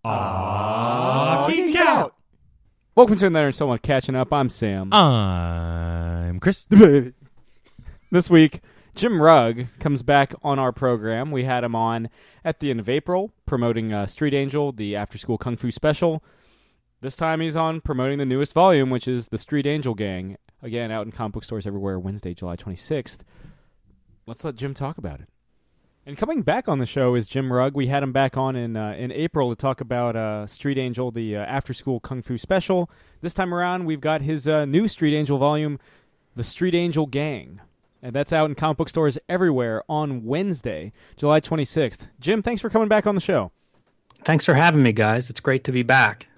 Geek Out! Welcome to another Someone Catching Up. I'm Sam. I'm Chris. This week, Jim Rugg comes back on our program. We had him on at the end of April promoting Street Angel, the after-school kung fu special. This time he's on promoting the newest volume, which is The Street Angel Gang. Again, out in comic book stores everywhere, Wednesday, July 26th. Let's let Jim talk about it. And coming back on the show is Jim Rugg. We had him back on in April to talk about Street Angel, the after-school kung fu special. This time around, we've got his new Street Angel volume, The Street Angel Gang. And that's out in comic book stores everywhere on Wednesday, July 26th. Jim, thanks for coming back on the show. Thanks for having me, guys. It's great to be back.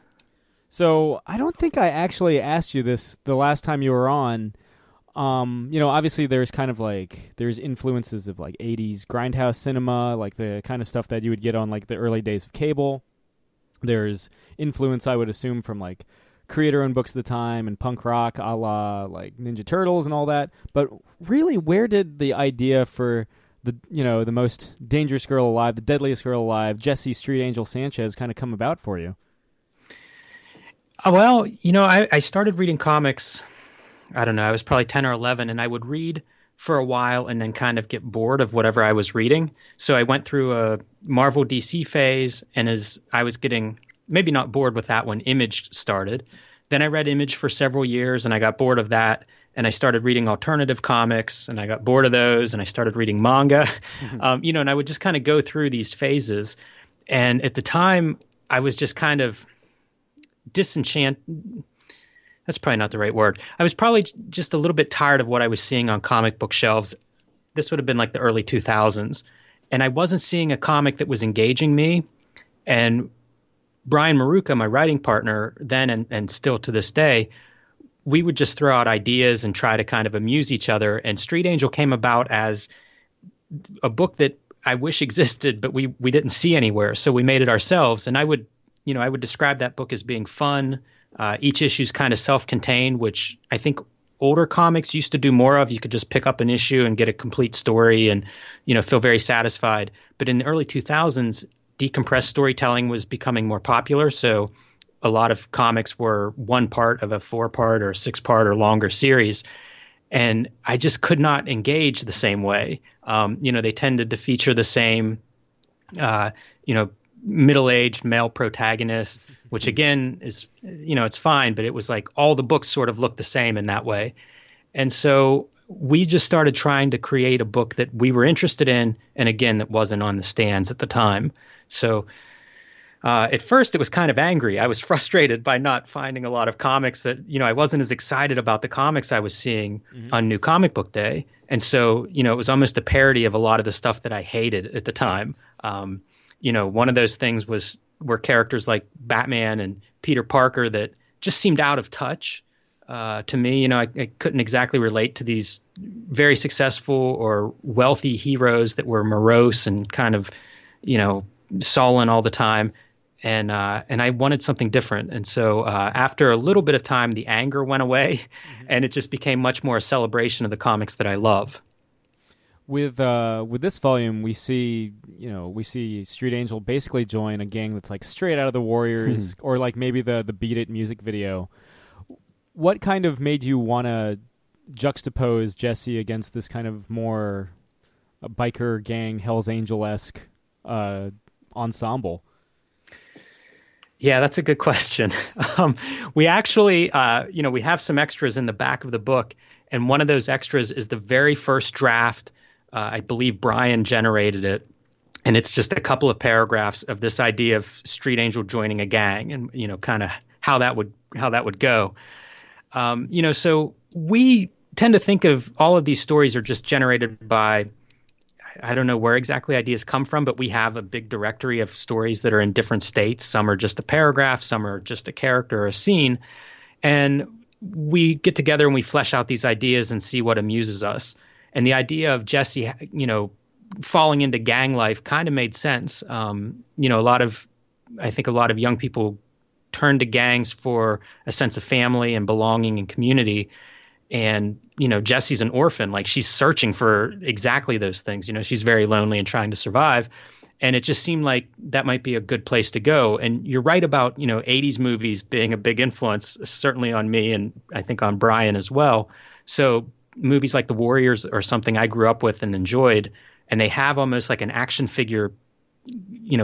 So I don't think I actually asked you this the last time you were on. Obviously there's kind of like, there's influences of like 80s grindhouse cinema, like the kind of stuff that you would get on like the early days of cable. There's influence, I would assume, from like creator-owned books of the time and punk rock, a la like Ninja Turtles and all that. But really, where did the idea for the most dangerous girl alive, the deadliest girl alive, Jessie Street Angel Sanchez kind of come about for you? Well, I started reading comics, I don't know, I was probably 10 or 11, and I would read for a while and then kind of get bored of whatever I was reading. So I went through a Marvel DC phase, and as I was getting maybe not bored with that when Image started, then I read Image for several years and I got bored of that, and I started reading alternative comics and I got bored of those, and I started reading manga, and I would just kind of go through these phases. And at the time I was just kind of disenchanted. That's probably not the right word. I was probably just a little bit tired of what I was seeing on comic book shelves. This would have been like the early 2000s. And I wasn't seeing a comic that was engaging me. And Brian Maruca, my writing partner then and still to this day, we would just throw out ideas and try to kind of amuse each other. And Street Angel came about as a book that I wish existed, but we didn't see anywhere. So we made it ourselves. And I would describe that book as being fun. Each issue is kind of self-contained, which I think older comics used to do more of. You could just pick up an issue and get a complete story and, feel very satisfied. But in the early 2000s, decompressed storytelling was becoming more popular. So a lot of comics were one part of a 4-part or 6-part or longer series. And I just could not engage the same way. They tended to feature the same, middle-aged male protagonist, which again is, it's fine, but it was like all the books sort of looked the same in that way. And so we just started trying to create a book that we were interested in, and again, that wasn't on the stands at the time. So at first it was kind of angry. I was frustrated by not finding a lot of comics that, I wasn't as excited about the comics I was seeing on New Comic Book Day. And so, it was almost a parody of a lot of the stuff that I hated at the time. One of those things were characters like Batman and Peter Parker that just seemed out of touch to me. I couldn't exactly relate to these very successful or wealthy heroes that were morose and kind of, sullen all the time. And I wanted something different. And so after a little bit of time, the anger went away, and it just became much more a celebration of the comics that I love. With this volume, we see Street Angel basically join a gang that's like straight out of the Warriors, or like maybe the Beat It music video. What kind of made you want to juxtapose Jessie against this kind of more biker gang, Hell's Angel-esque ensemble? Yeah, that's a good question. We actually, we have some extras in the back of the book, and one of those extras is the very first draft. I believe Brian generated it, and it's just a couple of paragraphs of this idea of Street Angel joining a gang, and kind of how that would go. So we tend to think of all of these stories are just generated by, I don't know where exactly ideas come from, but we have a big directory of stories that are in different states. Some are just a paragraph, some are just a character or a scene, and we get together and we flesh out these ideas and see what amuses us. And the idea of Jessie, falling into gang life kind of made sense. I think a lot of young people turn to gangs for a sense of family and belonging and community. And, Jessie's an orphan. Like, she's searching for exactly those things. She's very lonely and trying to survive. And it just seemed like that might be a good place to go. And you're right about, 80s movies being a big influence, certainly on me and I think on Brian as well. So movies like The Warriors are something I grew up with and enjoyed. And they have almost like an action figure,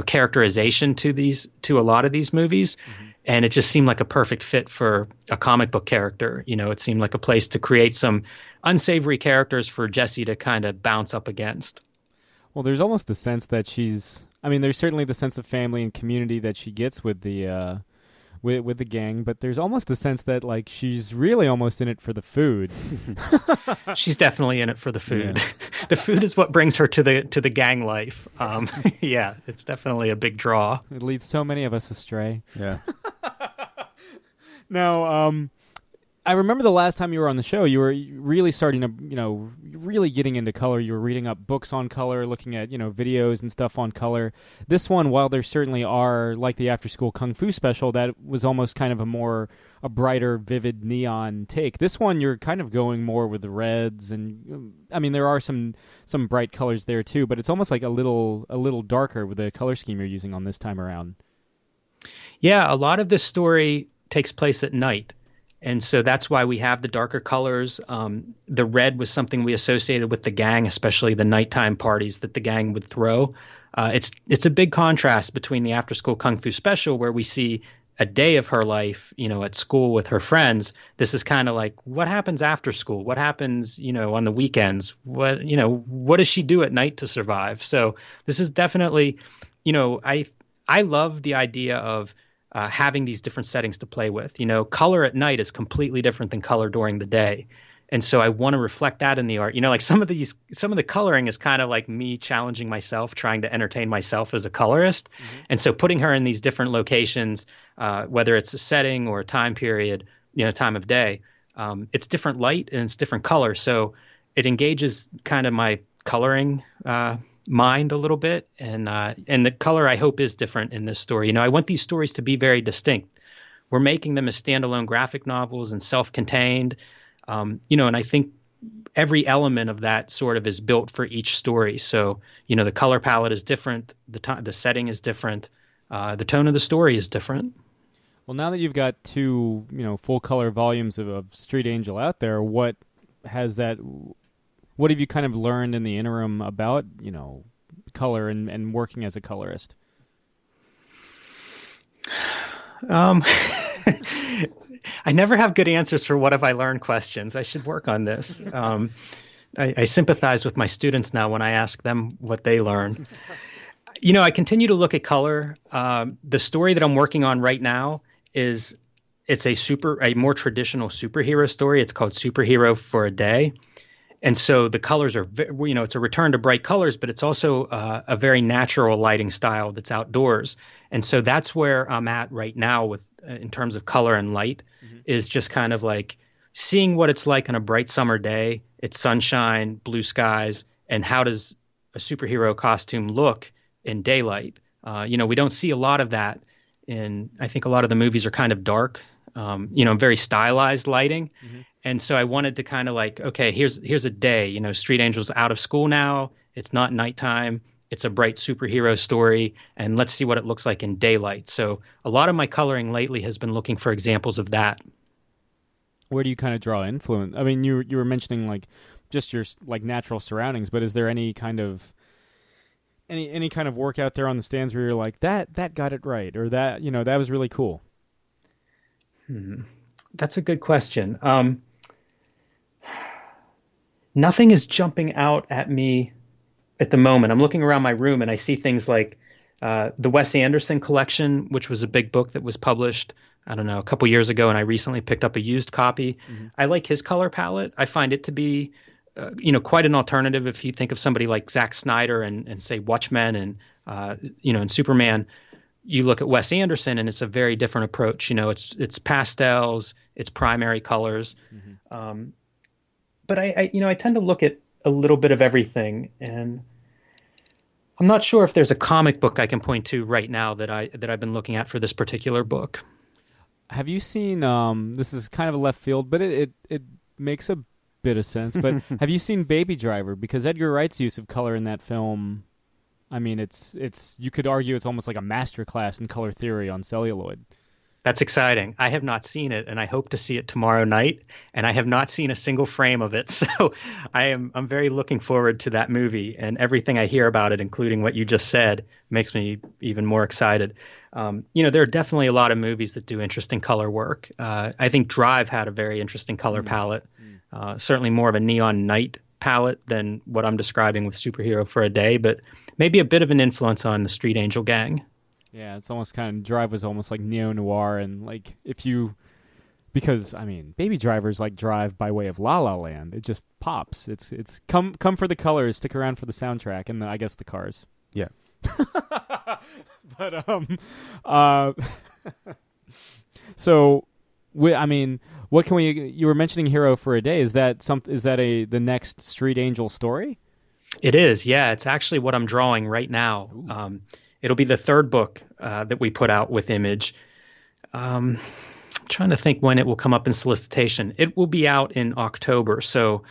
characterization to a lot of these movies. Mm-hmm. And it just seemed like a perfect fit for a comic book character. It seemed like a place to create some unsavory characters for Jessie to kind of bounce up against. Well, there's almost the sense that there's certainly the sense of family and community that she gets with the with the gang, but there's almost a sense that like she's really almost in it for the food. She's definitely in it for the food. Yeah. The food is what brings her to the gang life. Yeah, it's definitely a big draw. It leads so many of us astray. Yeah. Now, I remember the last time you were on the show, you were really starting to, really getting into color. You were reading up books on color, looking at, videos and stuff on color. This one, while there certainly are, like the After School Kung Fu special, that was almost kind of a brighter, vivid neon take. This one, you're kind of going more with the reds, and there are some bright colors there too, but it's almost like a little darker with the color scheme you're using on this time around. Yeah, a lot of this story takes place at night. And so that's why we have the darker colors. The red was something we associated with the gang, especially the nighttime parties that the gang would throw. It's a big contrast between the After School Kung Fu special, where we see a day of her life, at school with her friends. This is kind of like, what happens after school? What happens, on the weekends? What does she do at night to survive? So this is definitely, I love the idea of having these different settings to play with. Color at night is completely different than color during the day. And so I want to reflect that in the art. Like some of the coloring is kind of like me challenging myself, trying to entertain myself as a colorist. Mm-hmm. And so putting her in these different locations, whether it's a setting or a time period, time of day, it's different light and it's different color. So it engages kind of my coloring mind a little bit, and the color I hope is different in this story. I want these stories to be very distinct. We're making them as standalone graphic novels and self-contained, and I think every element of that sort of is built for each story. So the color palette is different, the setting is different, the tone of the story is different. Well, now that you've got two full color volumes of Street Angel out there, what have you kind of learned in the interim about, color and working as a colorist? I never have good answers for what have I learned questions. I should work on this. I sympathize with my students now when I ask them what they learn. I continue to look at color. The story that I'm working on right now it's a more traditional superhero story. It's called Superhero for a Day. And so the colors are, it's a return to bright colors, but it's also a very natural lighting style that's outdoors. And so that's where I'm at right now with in terms of color and light, is just kind of like seeing what it's like on a bright summer day. It's sunshine, blue skies, and how does a superhero costume look in daylight? We don't see a lot of that I think a lot of the movies are kind of dark, very stylized lighting. Mm-hmm. And so I wanted to kind of like, okay, here's a day, Street Angel's out of school now. It's not nighttime. It's a bright superhero story. And let's see what it looks like in daylight. So a lot of my coloring lately has been looking for examples of that. Where do you kind of draw influence? I mean, you were mentioning like just your like natural surroundings, but is there any kind of work out there on the stands where you're like, that got it right, or that, that was really cool? That's a good question. Nothing is jumping out at me at the moment. I'm looking around my room and I see things like the Wes Anderson collection, which was a big book that was published, I don't know, a couple years ago, and I recently picked up a used copy. Mm-hmm. I like his color palette. I find it to be, quite an alternative if you think of somebody like Zack Snyder and say Watchmen and, and Superman. You look at Wes Anderson and it's a very different approach. It's pastels, it's primary colors. Mm-hmm. But I tend to look at a little bit of everything, and I'm not sure if there's a comic book I can point to right now that I've been looking at for this particular book. Have you seen, this is kind of a left field, but it makes a bit of sense, but have you seen Baby Driver? Because Edgar Wright's use of color in that film, I mean, it's you could argue it's almost like a masterclass in color theory on celluloid. That's exciting. I have not seen it, and I hope to see it tomorrow night. And I have not seen a single frame of it, so I'm very looking forward to that movie. And everything I hear about it, including what you just said, makes me even more excited. There are definitely a lot of movies that do interesting color work. I think Drive had a very interesting color palette. Certainly more of a neon night palette than what I'm describing with Superhero for a Day, but maybe a bit of an influence on the Street Angel gang. Yeah, it's almost kind of Drive was almost like neo-noir, and like because I mean, Baby Driver's like Drive by way of La La Land. It just pops. It's come for the colors, stick around for the soundtrack, and I guess the cars. Yeah. But so I mean, what can we? You were mentioning Hero for a Day. Is that the next Street Angel story? It is. Yeah, it's actually what I'm drawing right now. It'll be the third book that we put out with Image. I'm trying to think when it will come up in solicitation. It will be out in October, so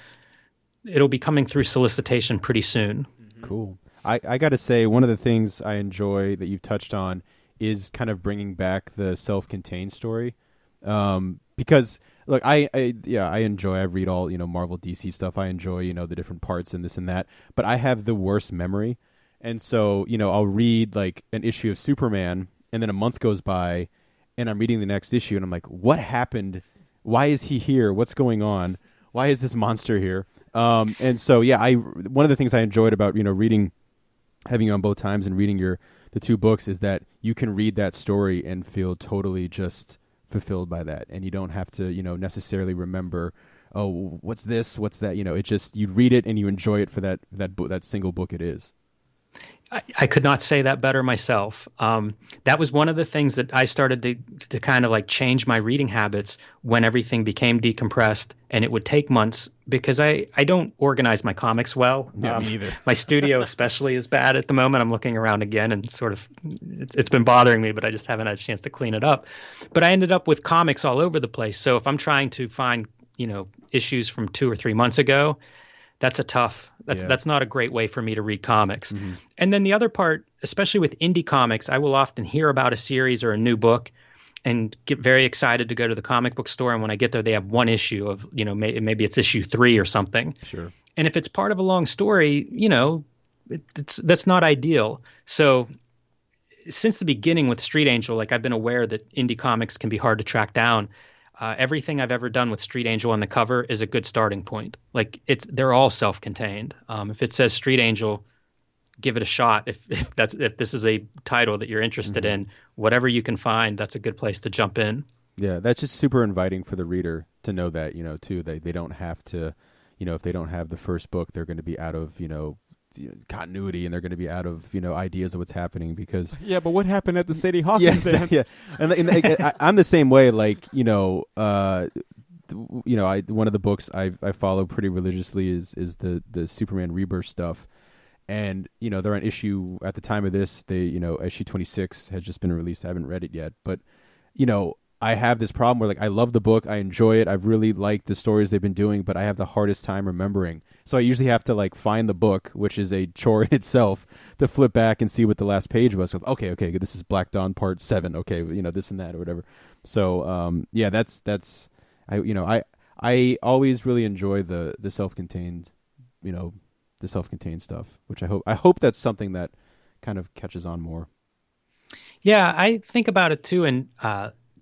it'll be coming through solicitation pretty soon. Cool. I got to say, one of the things I enjoy that you've touched on is kind of bringing back the self-contained story. Because look, I enjoy. I read all Marvel, DC stuff. I enjoy the different parts and this and that. But I have the worst memory. And so, I'll read like an issue of Superman, and then a month goes by, and I'm reading the next issue, and I'm like, what happened? Why is he here? What's going on? Why is this monster here? And so, yeah, one of the things I enjoyed about, reading, having you on both times and reading the two books is that you can read that story and feel totally just fulfilled by that. And you don't have to, necessarily remember, oh, what's this? What's that? It just, you read it and you enjoy it for that single book it is. I could not say that better myself. That was one of the things that I started to kind of like change my reading habits when everything became decompressed, and it would take months because I don't organize my comics well. Yeah, me either. My studio especially is bad at the moment. I'm looking around again and sort of it's been bothering me, but I just haven't had a chance to clean it up. But I ended up with comics all over the place. So if I'm trying to find, issues from 2 or 3 months ago, that's not a great way for me to read comics. Mm-hmm. And then the other part, especially with indie comics, I will often hear about a series or a new book and get very excited to go to the comic book store. And when I get there, they have one issue of, maybe it's issue 3 or something. Sure. And if it's part of a long story, that's not ideal. So since the beginning with Street Angel, like I've been aware that indie comics can be hard to track down. Everything I've ever done with Street Angel on the cover is a good starting point. Like they're all self-contained. If it says Street Angel, give it a shot. If this is a title that you're interested in, whatever you can find, that's a good place to jump in. Yeah, that's just super inviting for the reader to know that, too. They don't have to, if they don't have the first book, they're going to be out of, continuity, and they're going to be out of ideas of what's happening because but what happened at the Sadie Hawkins dance? Yeah, and I'm the same way. Like one of the books I follow pretty religiously is the Superman Rebirth stuff, and they're on issue at the time of this. They issue 26 has just been released. I haven't read it yet, but I have this problem where like I love the book, I enjoy it, I've really liked the stories they've been doing, but I have the hardest time remembering. So I usually have to like find the book, which is a chore in itself, to flip back and see what the last page was. So, okay, this is Black Dawn Part 7. Okay, this and that or whatever. So that's I always really enjoy the self-contained, the self-contained stuff, which I hope that's something that kind of catches on more. Yeah, I think about it too, and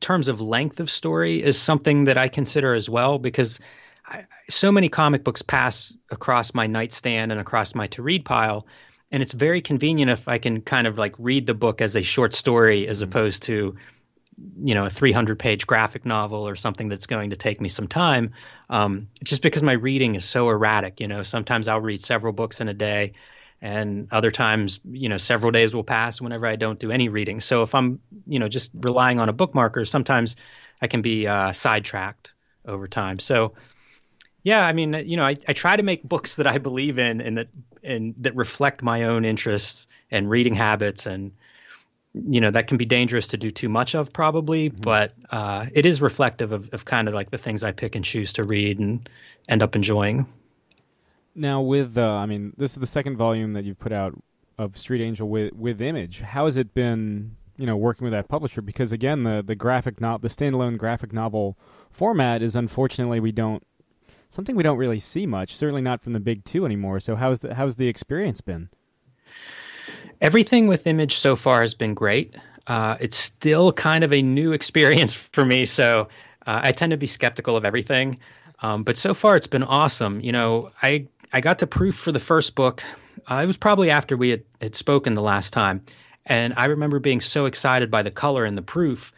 terms of length of story is something that I consider as well, because so many comic books pass across my nightstand and across my to-read pile, and it's very convenient if I can kind of like read the book as a short story as opposed to, a 300-page graphic novel or something that's going to take me some time, just because my reading is so erratic. Sometimes I'll read several books in a day, and other times, several days will pass whenever I don't do any reading. So if I'm, just relying on a bookmarker, sometimes I can be sidetracked over time. So, yeah, I mean, I try to make books that I believe in and that reflect my own interests and reading habits. And, that can be dangerous to do too much of probably, but it is reflective of kind of like the things I pick and choose to read and end up enjoying. Now with, this is the second volume that you've put out of Street Angel with Image. How has it been, working with that publisher? Because again, the standalone graphic novel format is unfortunately something we don't really see much. Certainly not from the big two anymore. So how's the experience been? Everything with Image so far has been great. It's still kind of a new experience for me, so I tend to be skeptical of everything. But so far, it's been awesome. I got the proof for the first book. It was probably after we had spoken the last time. And I remember being so excited by the color and the proof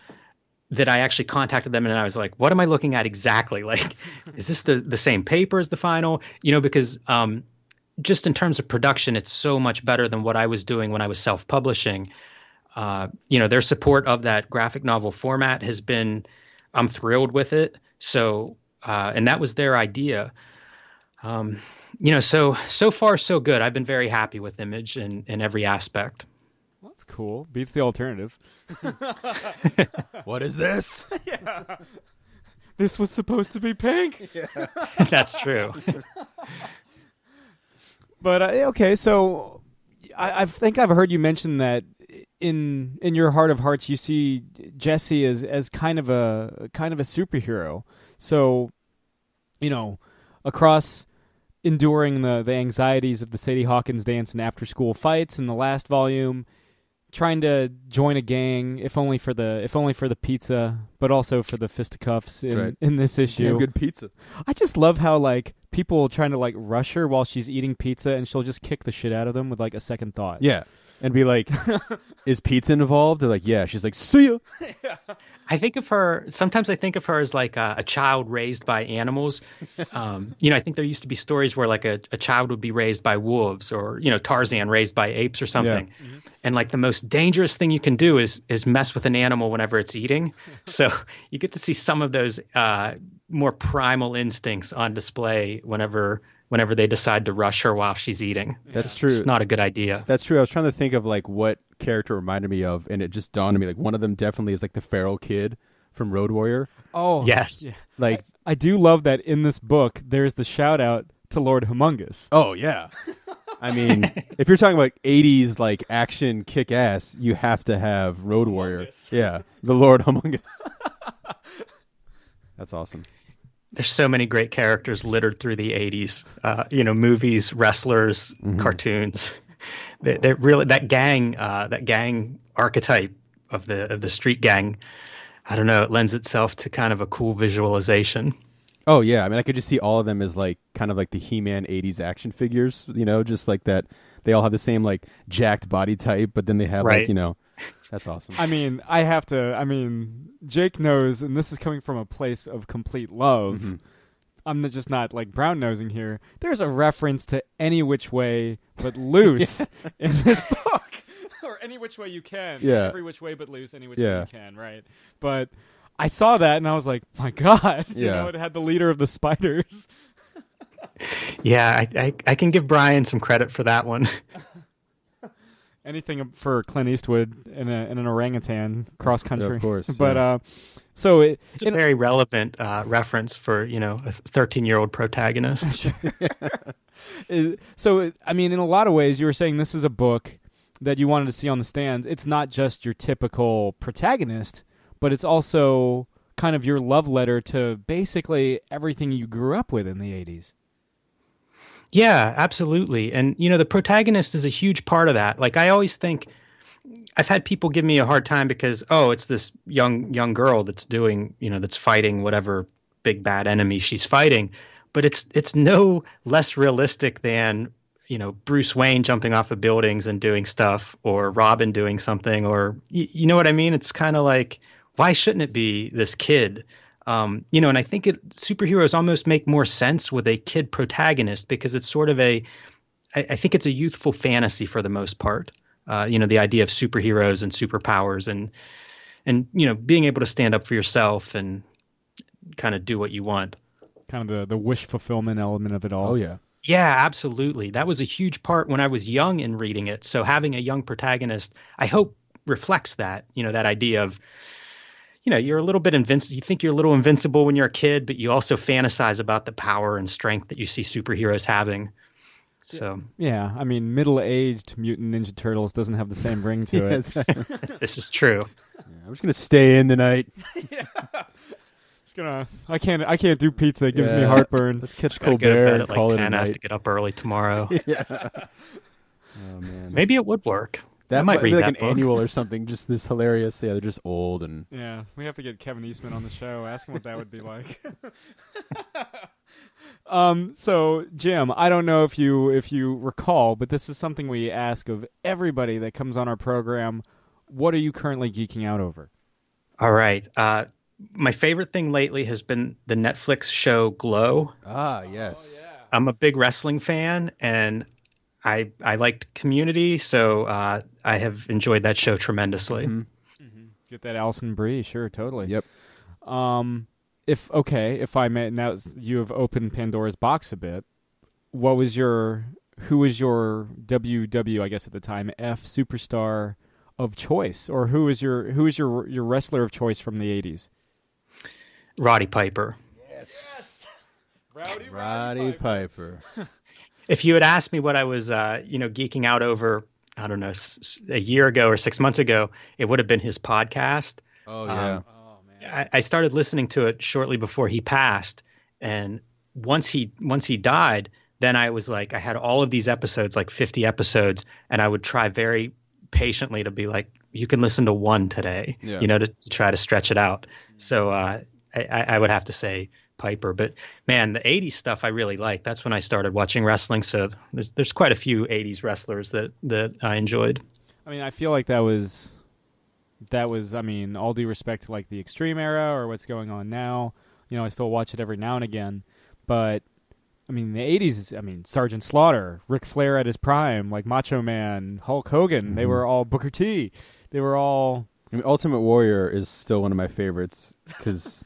that I actually contacted them and I was like, what am I looking at exactly? Like, is this the same paper as the final? Because just in terms of production, it's so much better than what I was doing when I was self-publishing. Their support of that graphic novel format has been, I'm thrilled with it. So, and that was their idea. So far so good. I've been very happy with Image in every aspect. Well, that's cool. Beats the alternative. What is this? Yeah. This was supposed to be pink. Yeah. That's true. But okay, so I think I've heard you mention that in your heart of hearts you see Jesse as kind of a superhero. So, across enduring the anxieties of the Sadie Hawkins dance and after school fights in the last volume, trying to join a gang, if only for the pizza, but also for the fisticuffs in this issue. Damn good pizza. I just love how people trying to rush her while she's eating pizza, and she'll just kick the shit out of them with a second thought. Yeah, and be like, "Is pizza involved?" They're like, "Yeah." She's like, "See ya." Yeah. Sometimes I think of her as like a child raised by animals. I think there used to be stories where a child would be raised by wolves or, Tarzan raised by apes or something. Yeah. Mm-hmm. And the most dangerous thing you can do is mess with an animal whenever it's eating. So you get to see some of those more primal instincts on display whenever they decide to rush her while she's eating. That's true. It's not a good idea. That's true. I was trying to think of what character reminded me of, and it just dawned on me one of them definitely is the feral kid from Road Warrior. Oh yes. Yeah. I do love that in this book there's the shout out to Lord Humongous. Oh yeah. I mean, if you're talking about 80s action kick ass, you have to have Road Warrior. Yeah, the Lord Humongous. That's awesome. There's so many great characters littered through the 80s, movies, wrestlers, cartoons. They're really that gang archetype of the street gang. I don't know. It lends itself to kind of a cool visualization. Oh yeah, I mean, I could just see all of them as kind of the He-Man 80s action figures. Just like that. They all have the same jacked body type, but then they have That's awesome. I mean, Jake knows, and this is coming from a place of complete love. Mm-hmm. I'm just not brown nosing here. There's a reference to Any Which Way But Loose in this book. Or Any Which Way You Can. Yeah. It's every which way but loose, any which way you can, right? But I saw that and I was like, my God. It had the leader of the spiders. Yeah, I can give Brian some credit for that one. Anything for Clint Eastwood in an orangutan cross country, yeah, of course. But so it's a very relevant reference for a 13-year-old protagonist. So I mean, in a lot of ways, you were saying this is a book that you wanted to see on the stands. It's not just your typical protagonist, but it's also kind of your love letter to basically everything you grew up with in the 80s. Yeah, absolutely. And, the protagonist is a huge part of that. I always think I've had people give me a hard time because, it's this young girl that's doing, that's fighting whatever big bad enemy she's fighting. But it's no less realistic than, Bruce Wayne jumping off of buildings and doing stuff, or Robin doing something, or you know what I mean? It's kind of why shouldn't it be this kid? And I think superheroes almost make more sense with a kid protagonist because it's sort of I think it's a youthful fantasy for the most part. The idea of superheroes and superpowers and being able to stand up for yourself and kind of do what you want. Kind of the wish fulfillment element of it all. Oh, yeah. Yeah, absolutely. That was a huge part when I was young in reading it. So having a young protagonist, I hope reflects that, that idea of, you're a little bit invincible. You think you're a little invincible when you're a kid, but you also fantasize about the power and strength that you see superheroes having. So yeah, I mean, middle-aged Mutant Ninja Turtles doesn't have the same ring to it. this is true. Yeah, I'm just gonna stay in tonight. I can't do pizza. It gives me heartburn. Let's catch Gotta Colbert go to bed and at call like it a 10. I have night. to get up early tomorrow. Yeah. Oh man. Maybe it would work. That I might be read like that an book. annual or something. Just this hilarious. Yeah, they're just old and. Yeah, we have to get Kevin Eastman on the show. Ask him what that would be like. So Jim, I don't know if you recall, but this is something we ask of everybody that comes on our program. What are you currently geeking out over? All right. My favorite thing lately has been the Netflix show Glow. Ah, yes. Oh, yeah. I'm a big wrestling fan, and I liked Community, so I have enjoyed that show tremendously. Mm-hmm. Get that Alison Brie, sure, totally. Yep. If I may, now you have opened Pandora's box a bit. Who was your WW, I guess at the time, F superstar of choice, or who is your wrestler of choice from the 80s? Roddy Piper. Yes. Roddy Piper. If you had asked me what I was, geeking out over, I don't know, a year ago or 6 months ago, it would have been his podcast. Oh yeah. Oh man. I started listening to it shortly before he passed, and once he died, then I was like, I had all of these episodes, like 50 episodes, and I would try very patiently to be like, you can listen to one today, to try to stretch it out. So I would have to say Piper, but man, the 80s stuff I really like. That's when I started watching wrestling. So there's quite a few 80s wrestlers that I enjoyed. I mean, I feel like that was, I mean, all due respect to like the Extreme era or what's going on now. I still watch it every now and again, but I mean, the 80s, I mean, Sergeant Slaughter, Ric Flair at his prime, like Macho Man, Hulk Hogan, they were all Booker T. They were all... I mean, Ultimate Warrior is still one of my favorites because,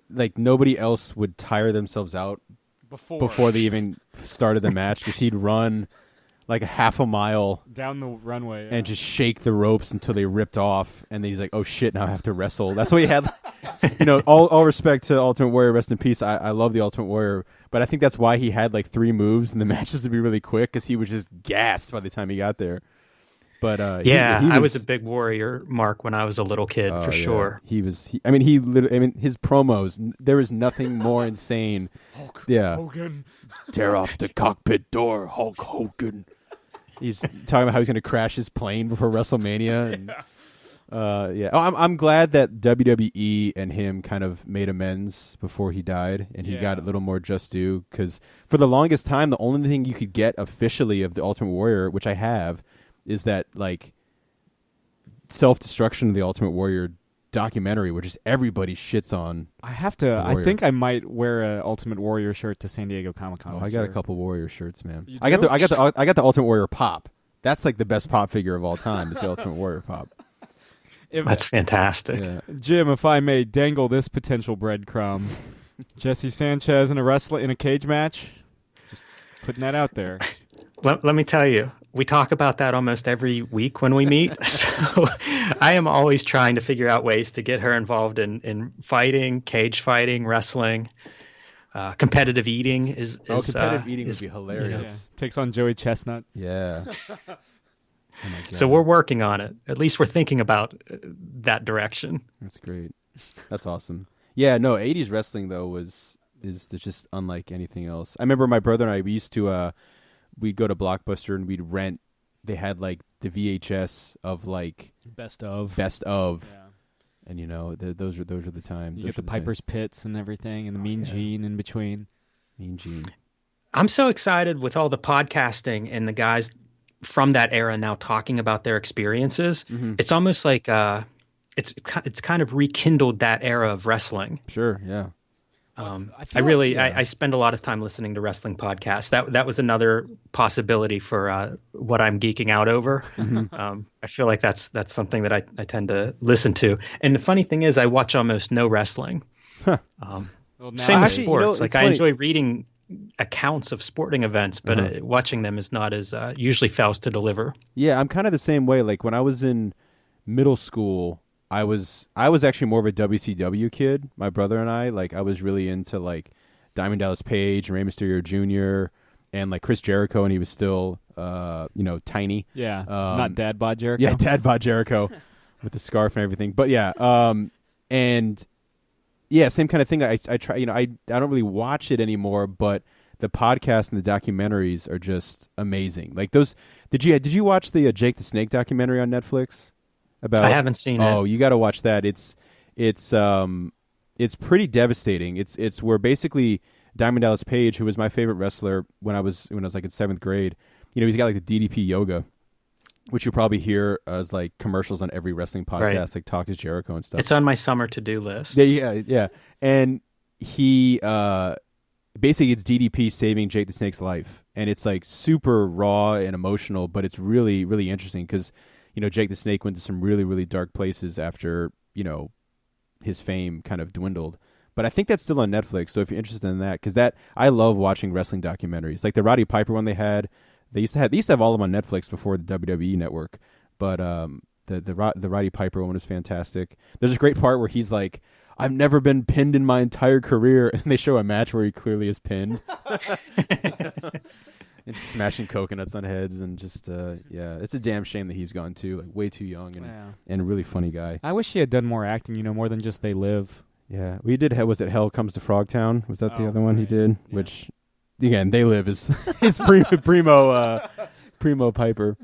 like, nobody else would tire themselves out before they even started the match because he'd run like a half a mile down the runway and just shake the ropes until they ripped off, and then he's like, "Oh shit, now I have to wrestle." That's what he had. All respect to Ultimate Warrior, rest in peace. I love the Ultimate Warrior, but I think that's why he had like 3 moves, and the matches would be really quick because he was just gassed by the time he got there. But I was a big Warrior mark when I was a little kid, for sure. He was. His promos. There is nothing more insane. Hulk Hogan, tear off the cockpit door, Hulk Hogan. He's talking about how he's going to crash his plane before WrestleMania. And, I'm glad that WWE and him kind of made amends before he died, and he got a little more just due. Because for the longest time, the only thing you could get officially of the Ultimate Warrior, which I have, is that like self-destruction of the Ultimate Warrior documentary, which is everybody shits on. I have to. I think I might wear a Ultimate Warrior shirt to San Diego Comic-Con. Oh, I got a couple Warrior shirts, man. You I do? got the Ultimate Warrior pop. That's like the best pop figure of all time. Is the Ultimate Warrior pop. That's fantastic. Yeah. Jim, if I may dangle this potential breadcrumb, Jesse Sanchez in a cage match. Just putting that out there. Let me tell you, we talk about that almost every week when we meet. So I am always trying to figure out ways to get her involved in fighting, cage fighting, wrestling. Competitive eating is competitive eating would be hilarious. Yeah. Takes on Joey Chestnut. Yeah. Oh my God. So we're working on it. At least we're thinking about that direction. That's great. That's awesome. Yeah, no, 80s wrestling though is just unlike anything else. I remember my brother and I, we used to we'd go to Blockbuster and we'd rent. They had like the VHS of like best of, yeah. And those are the times. You get the Piper's Pits and everything, and the Mean Gene in between. Mean Gene. I'm so excited with all the podcasting and the guys from that era now talking about their experiences. Mm-hmm. It's almost like it's kind of rekindled that era of wrestling. Sure, yeah. I spend a lot of time listening to wrestling podcasts. That was another possibility for what I'm geeking out over. Mm-hmm. I feel like that's something that I tend to listen to. And the funny thing is, I watch almost no wrestling. Huh. Same with sports. I enjoy reading accounts of sporting events, but watching them is not as usually fails to deliver. Yeah, I'm kind of the same way. Like when I was in middle school, I was actually more of a WCW kid. My brother and I was really into like Diamond Dallas Page and Rey Mysterio Jr. and like Chris Jericho, and he was still tiny. Yeah, not Dad Bod Jericho. Yeah, Dad Bod Jericho with the scarf and everything. But yeah, and yeah, same kind of thing. I try. I don't really watch it anymore, but the podcast and the documentaries are just amazing. Like those. Did you watch the Jake the Snake documentary on Netflix? I haven't seen it. Oh, you got to watch that. It's pretty devastating. It's where basically Diamond Dallas Page, who was my favorite wrestler when I was like in 7th grade, he's got like the DDP yoga, which you probably hear as like commercials on every wrestling podcast, like Talk is Jericho and stuff. It's on my summer to-do list. Yeah. And he basically it's DDP saving Jake the Snake's life, and it's like super raw and emotional, but it's really, really interesting because Jake the Snake went to some really, really dark places after his fame kind of dwindled. But I think that's still on Netflix, so if you're interested in that, because I love watching wrestling documentaries, like the Roddy Piper one they used to have all of them on Netflix before the WWE network. But the Roddy Piper one was fantastic. There's a great part where he's like, I've never been pinned in my entire career, and they show a match where he clearly is pinned. And smashing coconuts on heads, and just it's a damn shame that he's gone too, like way too young, and a really funny guy. I wish he had done more acting, more than just They Live. Yeah, we did. Was it Hell Comes to Frogtown? Was that the other one he did? Yeah. Which, again, They Live is primo Piper.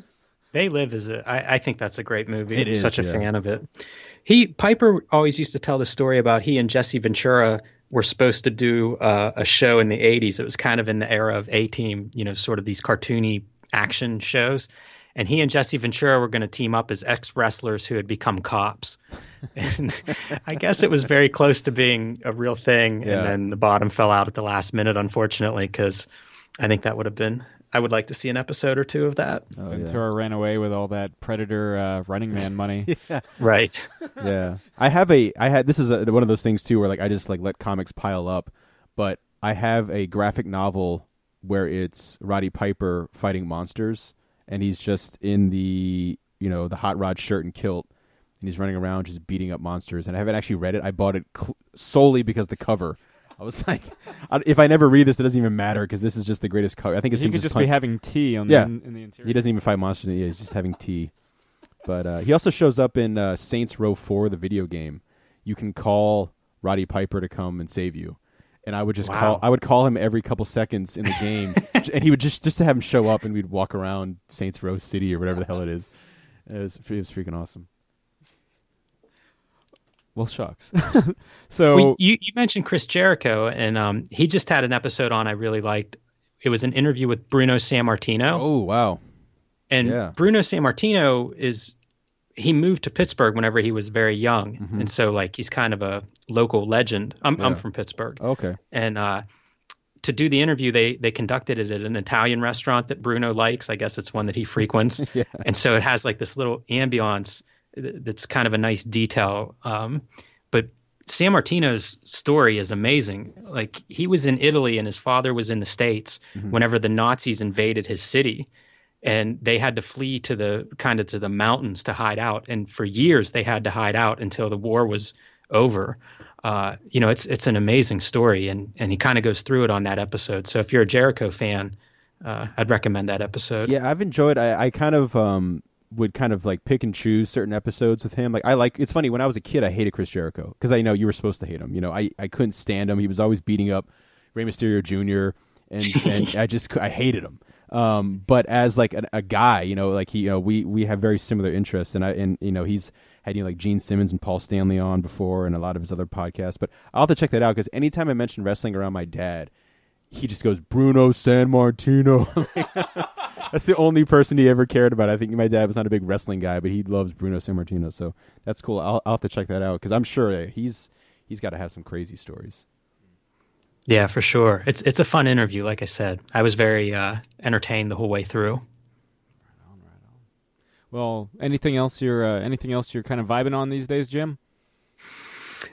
They Live I think that's a great movie. It is, such a fan of it. Piper always used to tell the story about he and Jesse Ventura were supposed to do a show in the 80s. It was kind of in the era of A-Team, sort of these cartoony action shows. And he and Jesse Ventura were going to team up as ex-wrestlers who had become cops. And I guess it was very close to being a real thing. Yeah. And then the bottom fell out at the last minute, unfortunately, because I think that would have been... I would like to see an episode or two of that. Ventura ran away with all that Predator Running Man money. Yeah. Right. Yeah. This is one of those things too where like I just like let comics pile up, but I have a graphic novel where it's Roddy Piper fighting monsters, and he's just in the the hot rod shirt and kilt, and he's running around just beating up monsters. And I haven't actually read it. I bought it solely because the cover. I was like, if I never read this, it doesn't even matter because this is just the greatest cover. I think he could just be having tea in the interior. He doesn't even fight monsters. Yeah, he's just having tea. But he also shows up in Saints Row 4, the video game. You can call Roddy Piper to come and save you, and I would just call him every couple seconds in the game, and he would just to have him show up, and we'd walk around Saints Row City or whatever the hell it is. It was freaking awesome. Well, shucks. So you mentioned Chris Jericho, and he just had an episode on I really liked. It was an interview with Bruno Sammartino. Oh, wow. And Bruno Sammartino he moved to Pittsburgh whenever he was very young. Mm-hmm. And so like he's kind of a local legend. I'm from Pittsburgh. Okay. And to do the interview, they conducted it at an Italian restaurant that Bruno likes. I guess it's one that he frequents. Yeah. And so it has like this little ambiance that's kind of a nice detail. But Sammartino's story is amazing. Like he was in Italy and his father was in the States whenever the Nazis invaded his city, and they had to flee to the mountains to hide out. And for years they had to hide out until the war was over. It's an amazing story, and he kind of goes through it on that episode. So if you're a Jericho fan, I'd recommend that episode. Yeah, I've enjoyed. I kind of would kind of like pick and choose certain episodes with him. Like it's funny, when I was a kid, I hated Chris Jericho because I know you were supposed to hate him. I couldn't stand him. He was always beating up Rey Mysterio Jr. and I hated him. But as like a guy, like we have very similar interests, and he's had like Gene Simmons and Paul Stanley on before, and a lot of his other podcasts. But I'll have to check that out because anytime I mention wrestling around my dad, he just goes Bruno Sammartino. That's the only person he ever cared about. I think my dad was not a big wrestling guy, but he loves Bruno Sammartino, so that's cool. I'll have to check that out because I'm sure he's got to have some crazy stories. Yeah, for sure. It's a fun interview. Like I said, I was very entertained the whole way through. Right on. Well, anything else you're kind of vibing on these days, Jim?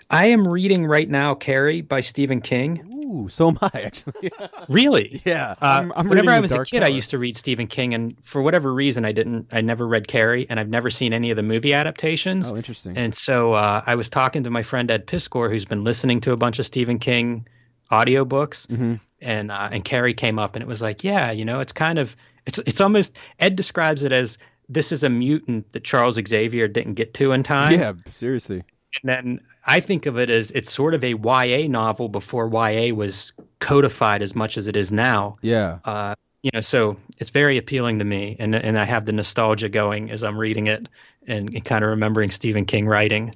I am reading right now Carrie by Stephen King. Ooh, so am I, actually. Really? Yeah. Whenever I was a kid, I used to read Stephen King, and for whatever reason, I never read Carrie, and I've never seen any of the movie adaptations. Oh, interesting. And so I was talking to my friend Ed Piskor, who's been listening to a bunch of Stephen King audiobooks, and Carrie came up, and it was like, yeah, it's kind of it's almost, Ed describes it as, this is a mutant that Charles Xavier didn't get to in time. Yeah, seriously. And then I think of it as, it's sort of a YA novel before YA was codified as much as it is now. Yeah. So it's very appealing to me, and I have the nostalgia going as I'm reading it, and kind of remembering Stephen King writing.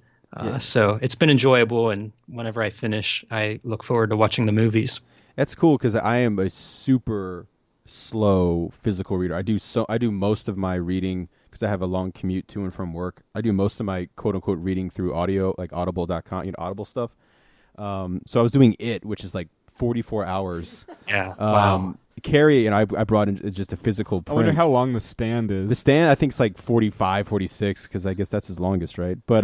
So it's been enjoyable, and whenever I finish, I look forward to watching the movies. That's cool, because I am a super slow physical reader. I do most of my reading, because I have a long commute to and from work. I do most of my quote unquote reading through audio, like audible.com, Audible stuff. So I was doing it, which is like 44 hours. Yeah. Wow. Carrie, and I brought in just a physical print. I wonder how long The Stand is. The Stand, I think, is like 45, 46, because I guess that's his longest, right? But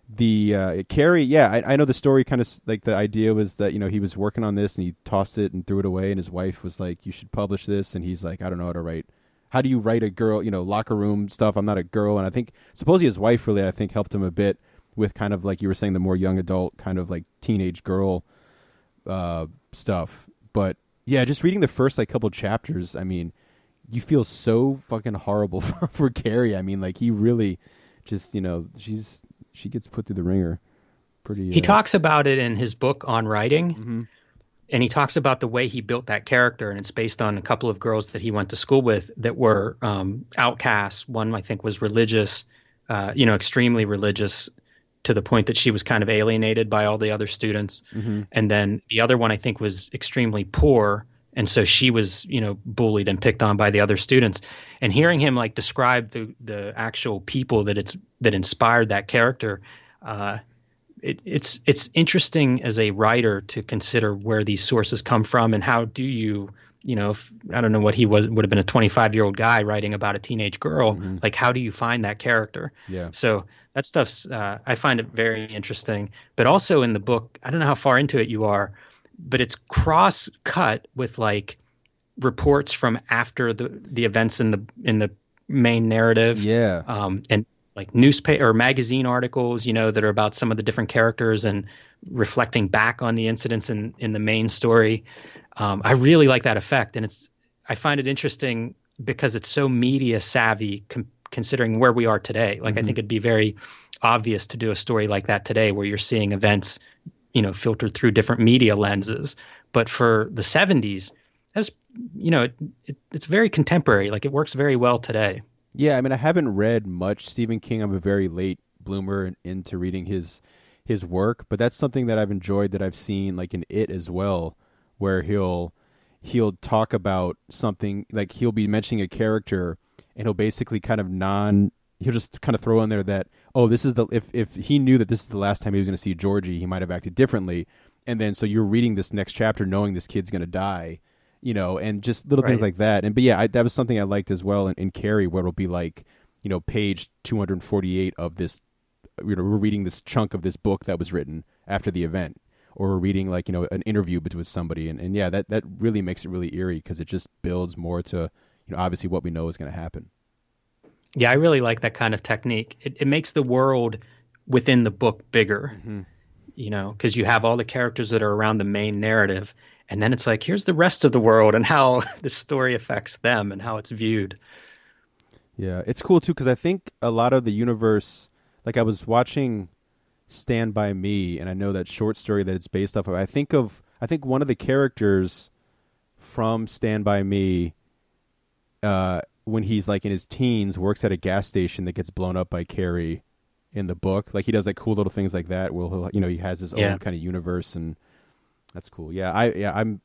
the Carrie, yeah, I know the story kind of, like, the idea was that, he was working on this and he tossed it and threw it away, and his wife was like, you should publish this, and he's like, I don't know how to write. How do you write a girl, locker room stuff? I'm not a girl. And I think supposedly his wife really, I think, helped him a bit with kind of, like you were saying, the more young adult kind of like teenage girl stuff. But yeah, just reading the first like couple chapters, I mean, you feel so fucking horrible for Carrie. I mean, like, he really just, she gets put through the ringer. Pretty. He talks about it in his book on writing. Mm-hmm. And he talks about the way he built that character, and it's based on a couple of girls that he went to school with that were outcasts. One, I think, was religious, extremely religious, to the point that she was kind of alienated by all the other students. Mm-hmm. And then the other one, I think, was extremely poor, and so she was, bullied and picked on by the other students. And hearing him like describe the actual people that inspired that character, it's interesting as a writer to consider where these sources come from, and how do you, if, I don't know what he would have been, a 25-year-old guy writing about a teenage girl. Mm-hmm. Like, how do you find that character? Yeah. So that stuff's, I find it very interesting. But also in the book, I don't know how far into it you are, but it's cross-cut with like reports from after the events in the main narrative. Yeah. And like newspaper or magazine articles, that are about some of the different characters and reflecting back on the incidents in the main story. I really like that effect, and I find it interesting because it's so media savvy, considering where we are today. Like, Mm-hmm. I think it'd be very obvious to do a story like that today, where you're seeing events, filtered through different media lenses. But for the 70s, that's, it's very contemporary. Like, it works very well today. Yeah, I mean, I haven't read much Stephen King. I'm a very late bloomer into reading his work, but that's something that I've enjoyed, that I've seen like in It as well, where he'll talk about something, like he'll be mentioning a character, and he'll basically kind of he'll just kind of throw in there that, oh, this is if he knew that this is the last time he was going to see Georgie, he might have acted differently. And then so you're reading this next chapter knowing this kid's going to die. And just little things like that. But yeah, that was something I liked as well in Carrie, where it'll be like, page 248 of this, we're reading this chunk of this book that was written after the event, or we're reading like, an interview with somebody. And yeah, that really makes it really eerie, because it just builds more to, obviously what we know is going to happen. Yeah, I really like that kind of technique. It makes the world within the book bigger, because you have all the characters that are around the main narrative. And then it's like, here's the rest of the world and how the story affects them and how it's viewed. Yeah, it's cool too, because I think a lot of the universe, like I was watching Stand By Me, and I know that short story that it's based off of. I think one of the characters from Stand By Me, when he's like in his teens, works at a gas station that gets blown up by Carrie in the book. Like, he does like cool little things like that, where he has his own kind of universe, and that's cool. Yeah,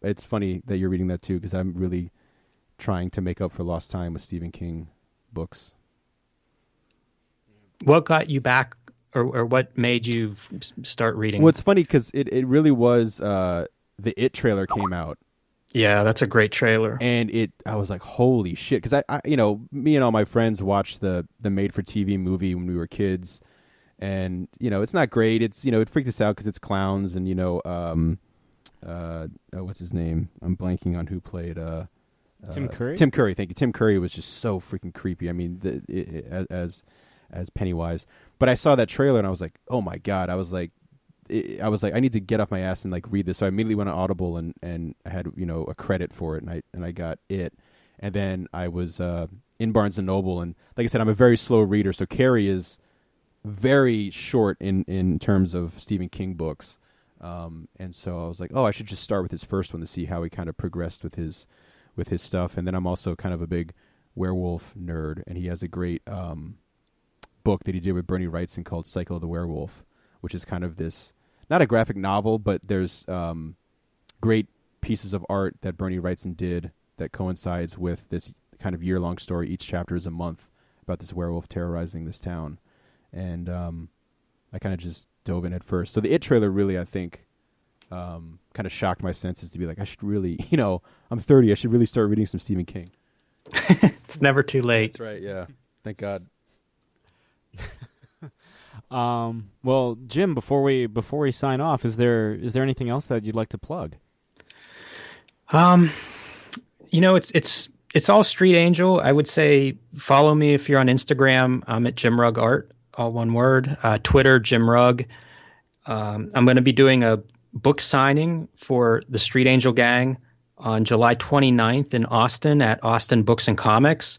it's funny that you're reading that too, because I'm really trying to make up for lost time with Stephen King books. What got you back, or what made you start reading? Well, it's funny because it really was the It trailer came out. Yeah, that's a great trailer. And I was like, holy shit. Because I me and all my friends watched the made-for-TV movie when we were kids. And, it's not great. It's, it freaked us out because it's clowns and, what's his name? I'm blanking on who played Tim Curry. Tim Curry, thank you. Tim Curry was just so freaking creepy. I mean, as Pennywise. But I saw that trailer and I was like, oh my god. I was like, I was like, I need to get off my ass and like read this. So I immediately went on Audible and I had a credit for it, and I got it. And then I was in Barnes and Noble, and like I said, I'm a very slow reader. So Carrie is very short in terms of Stephen King books. And so I was like, oh, I should just start with his first one to see how he kind of progressed with his stuff. And then I'm also kind of a big werewolf nerd, and he has a great book that he did with Bernie Wrightson called Cycle of the Werewolf, which is kind of this, not a graphic novel, but there's great pieces of art that Bernie Wrightson did that coincides with this kind of year-long story. Each chapter is a month about this werewolf terrorizing this town. And I kind of just dove in at first. So the It trailer really, I think, kind of shocked my senses to be like, I should really, I'm 30, I should really start reading some Stephen King. It's never too late. That's right, yeah. Thank God. Well, Jim, before we sign off, is there anything else that you'd like to plug? It's all Street Angel. I would say follow me if you're on Instagram. I'm at Jim Rugg Art, all one word. Twitter, Jim Rugg. I'm going to be doing a book signing for the Street Angel Gang on July 29th in Austin at Austin Books and Comics.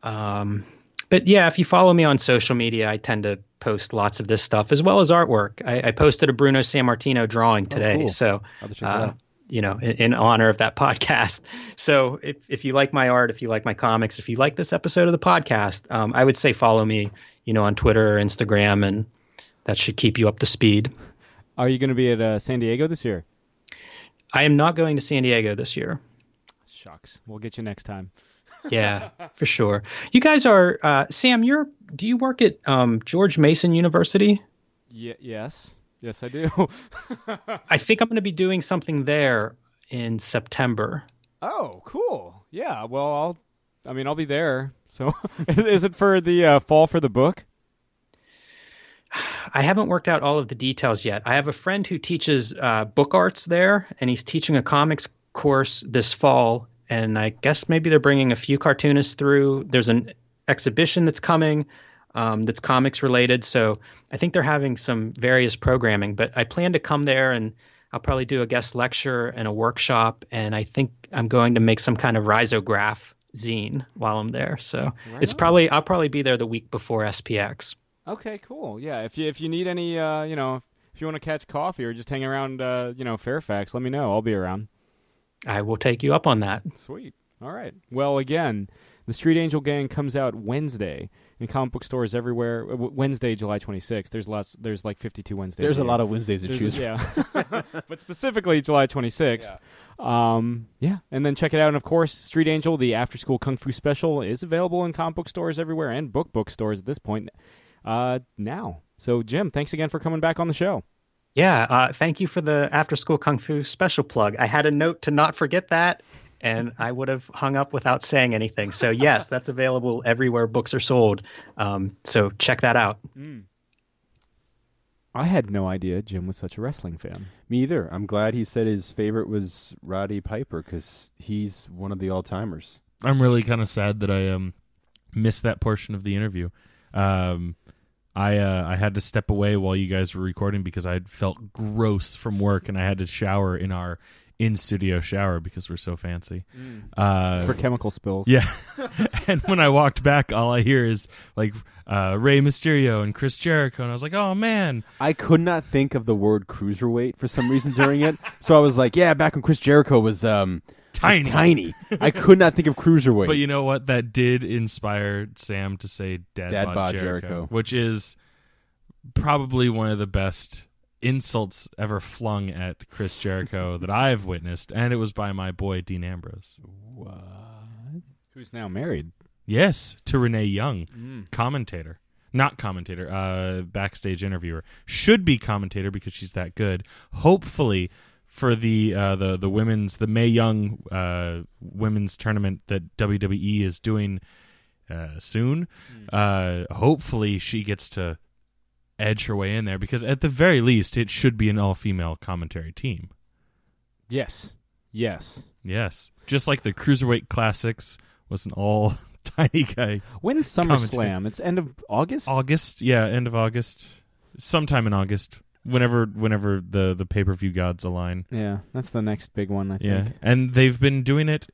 But yeah, if you follow me on social media, I tend to post lots of this stuff as well as artwork. I posted a Bruno Sammartino drawing today. Cool. So, I'll check it out. in honor of that podcast. So if you like my art, if you like my comics, if you like this episode of the podcast, I would say follow me, on Twitter or Instagram, and that should keep you up to speed. Are you going to be at San Diego this year? I am not going to San Diego this year. Shucks. We'll get you next time. Yeah, for sure. You guys are, Sam, do you work at George Mason University? Yes. Yes, I do. I think I'm going to be doing something there in September. Oh, cool. Yeah, well, I'll be there. So is it for the fall for the book? I haven't worked out all of the details yet. I have a friend who teaches book arts there, and he's teaching a comics course this fall. And I guess maybe they're bringing a few cartoonists through. There's an exhibition that's coming that's comics related. So I think they're having some various programming. But I plan to come there, and I'll probably do a guest lecture and a workshop. And I think I'm going to make some kind of risograph zine while I'm there. So I'll probably be there the week before SPX. Okay, cool. Yeah, if you need any, if you want to catch coffee or just hang around, Fairfax, let me know. I'll be around. I will take you up on that. Sweet. All right. Well, again, the Street Angel Gang comes out Wednesday in comic book stores everywhere. Wednesday, July 26th. There's like 52 Wednesdays. There's a lot of Wednesdays to choose from. Yeah. But specifically July 26th. Yeah. And then check it out. And of course, Street Angel, the After School Kung Fu Special, is available in comic book stores everywhere and book stores at this point now. So, Jim, thanks again for coming back on the show. Yeah, thank you for the After School Kung Fu special plug. I had a note to not forget that, and I would have hung up without saying anything. So yes, that's available everywhere books are sold. So check that out. I had no idea Jim was such a wrestling fan. Me either. I'm glad he said his favorite was Roddy Piper, because he's one of the all-timers. I'm really kind of sad that I missed that portion of the interview. I had to step away while you guys were recording because I felt gross from work, and I had to shower in our in-studio shower because we're so fancy. It's for chemical spills. Yeah. And when I walked back, all I hear is like Rey Mysterio and Chris Jericho, and I was like, oh, man. I could not think of the word cruiserweight for some reason during it, so I was like, yeah, back when Chris Jericho was tiny. I could not think of cruiserweight. But you know what? That did inspire Sam to say Dad Bod Jericho, which is probably one of the best insults ever flung at Chris Jericho that I've witnessed, and it was by my boy Dean Ambrose. What? Who's now married? Yes, to Renee Young, commentator. Not commentator, backstage interviewer. Should be commentator because she's that good. Hopefully for the Mae Young women's tournament that WWE is doing soon. Hopefully she gets to edge her way in there, because at the very least it should be an all-female commentary team. Yes. Just like the Cruiserweight Classics was an all tiny guy. When's SummerSlam? It's end of August? End of August. Sometime in August. whenever the pay-per-view gods align. Yeah, that's the next big one, I Yeah, think. and they've been doing it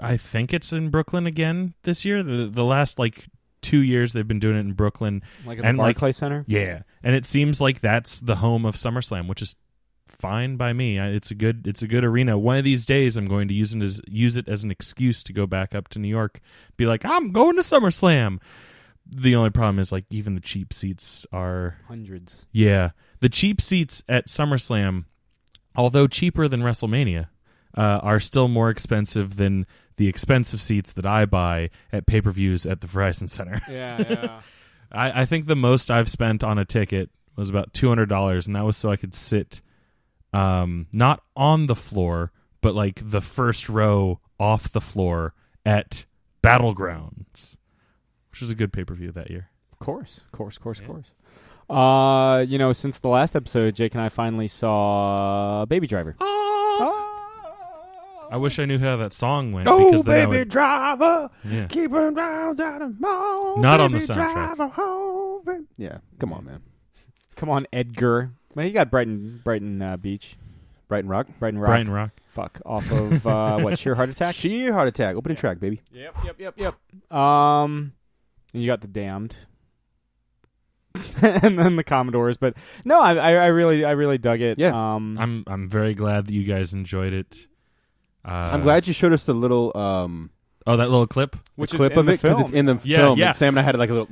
I think it's in Brooklyn again this year. The last 2 years they've been doing it in Brooklyn, Like at the Barclays Center. Yeah, and it seems like that's the home of SummerSlam, which is fine by me. It's a good arena. One of these days, I'm going to use it as an excuse to go back up to New York. Be like, I'm going to SummerSlam. The only problem is even the cheap seats are hundreds. Yeah, the cheap seats at SummerSlam, although cheaper than WrestleMania, are still more expensive than the expensive seats that I buy at pay-per-views at the Verizon Center. Yeah. I think the most I've spent on a ticket was about $200, and that was so I could sit not on the floor, but the first row off the floor at Battlegrounds, which was a good pay-per-view that year. Of course. Since the last episode, Jake and I finally saw Baby Driver. I wish I knew how that song went. Oh, because then baby driver, Yeah. keep her down out of mall. Not on the baby soundtrack. driver, home, baby. Yeah, come on, man. Come on, Edgar. Well, he got Brighton Beach. Brighton Rock. Brighton Rock. Fuck. Off of, Sheer Heart Attack? Sheer Heart Attack. Opening track, baby. Yep. And you got The Damned. And then the Commodores. But no, I really dug it. Yeah. I'm very glad that you guys enjoyed it. I'm glad you showed us the little that little clip, which clip is in of the it because film. it's in the Yeah, film. yeah. And Sam and I had a little.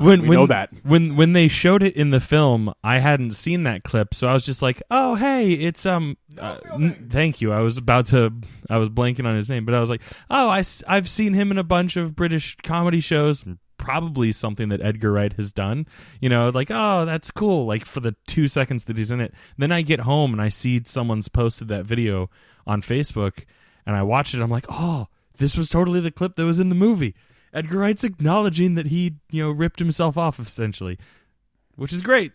we know that. When they showed it in the film, I hadn't seen that clip, so I was just like, "Oh, hey, it's thank you." I was blanking on his name, but I was like, "Oh, I've seen him in a bunch of British comedy shows." Probably something that Edgar Wright has done. Oh, that's cool. For the 2 seconds that he's in it. Then I get home and I see someone's posted that video on Facebook, and I watch it. I'm like, oh, this was totally the clip that was in the movie. Edgar Wright's acknowledging that he, ripped himself off essentially, which is great.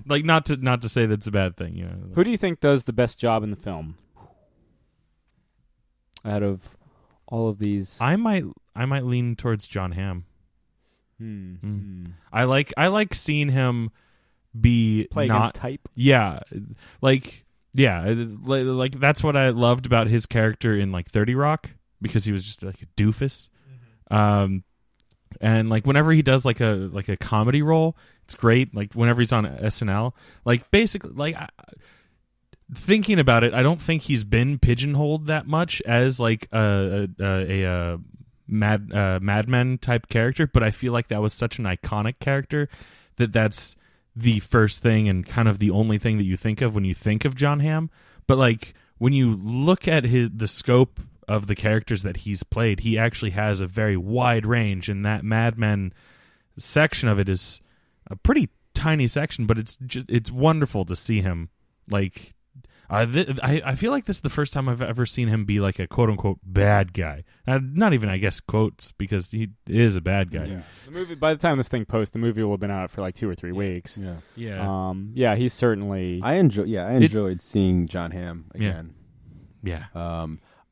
Not to say that's a bad thing. Who do you think does the best job in the film? Out of all of these, I might lean towards John Hamm. I like seeing him be play not against type. Yeah, that's what I loved about his character in 30 Rock, because he was just a doofus. And whenever he does a comedy role, it's great. Whenever he's on SNL, basically thinking about it, I don't think he's been pigeonholed that much as a Mad Men type character, but I feel like that was such an iconic character that's the first thing and kind of the only thing that you think of when you think of John Hamm. But when you look at the scope of the characters that he's played, he actually has a very wide range, and that Mad Men section of it is a pretty tiny section, but it's wonderful to see him I feel like this is the first time I've ever seen him be a quote-unquote bad guy. Not even, I guess, quotes, because he is a bad guy. Yeah. The movie, by the time this thing posts, the movie will have been out for 2 or 3 weeks. Yeah. He's certainly. I enjoyed seeing John Hamm again. Yeah.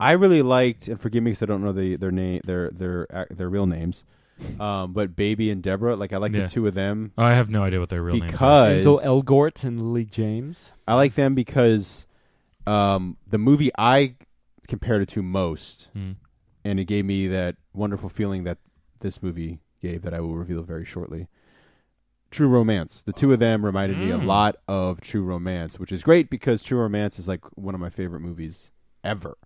I really liked, and forgive me because I don't know their name, their real names. But Baby and Deborah, I like the two of them. I have no idea what their real names are. Because Ansel Elgort and Lily James. I like them because the movie I compared it to most, and it gave me that wonderful feeling that this movie gave that I will reveal very shortly. True Romance. The two of them reminded me a lot of True Romance, which is great because True Romance is one of my favorite movies ever.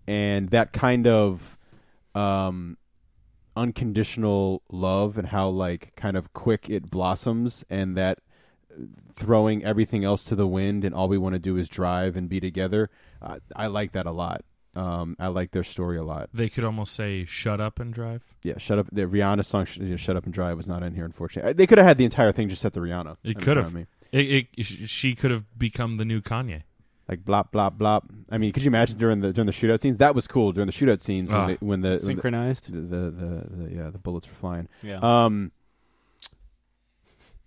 And that kind of unconditional love and how kind of quick it blossoms, and that throwing everything else to the wind and all we want to do is drive and be together. I like that a lot. I like their story a lot. They could almost say "Shut Up and Drive." Yeah, Shut Up. The Rihanna song "Shut Up and Drive" was not in here, unfortunately. They could have had the entire thing just set to Rihanna. It could have. She could have become the new Kanye. Blop blop blop. I mean, could you imagine during the shootout scenes? That was cool during the shootout scenes when the synchronized the bullets were flying. Yeah.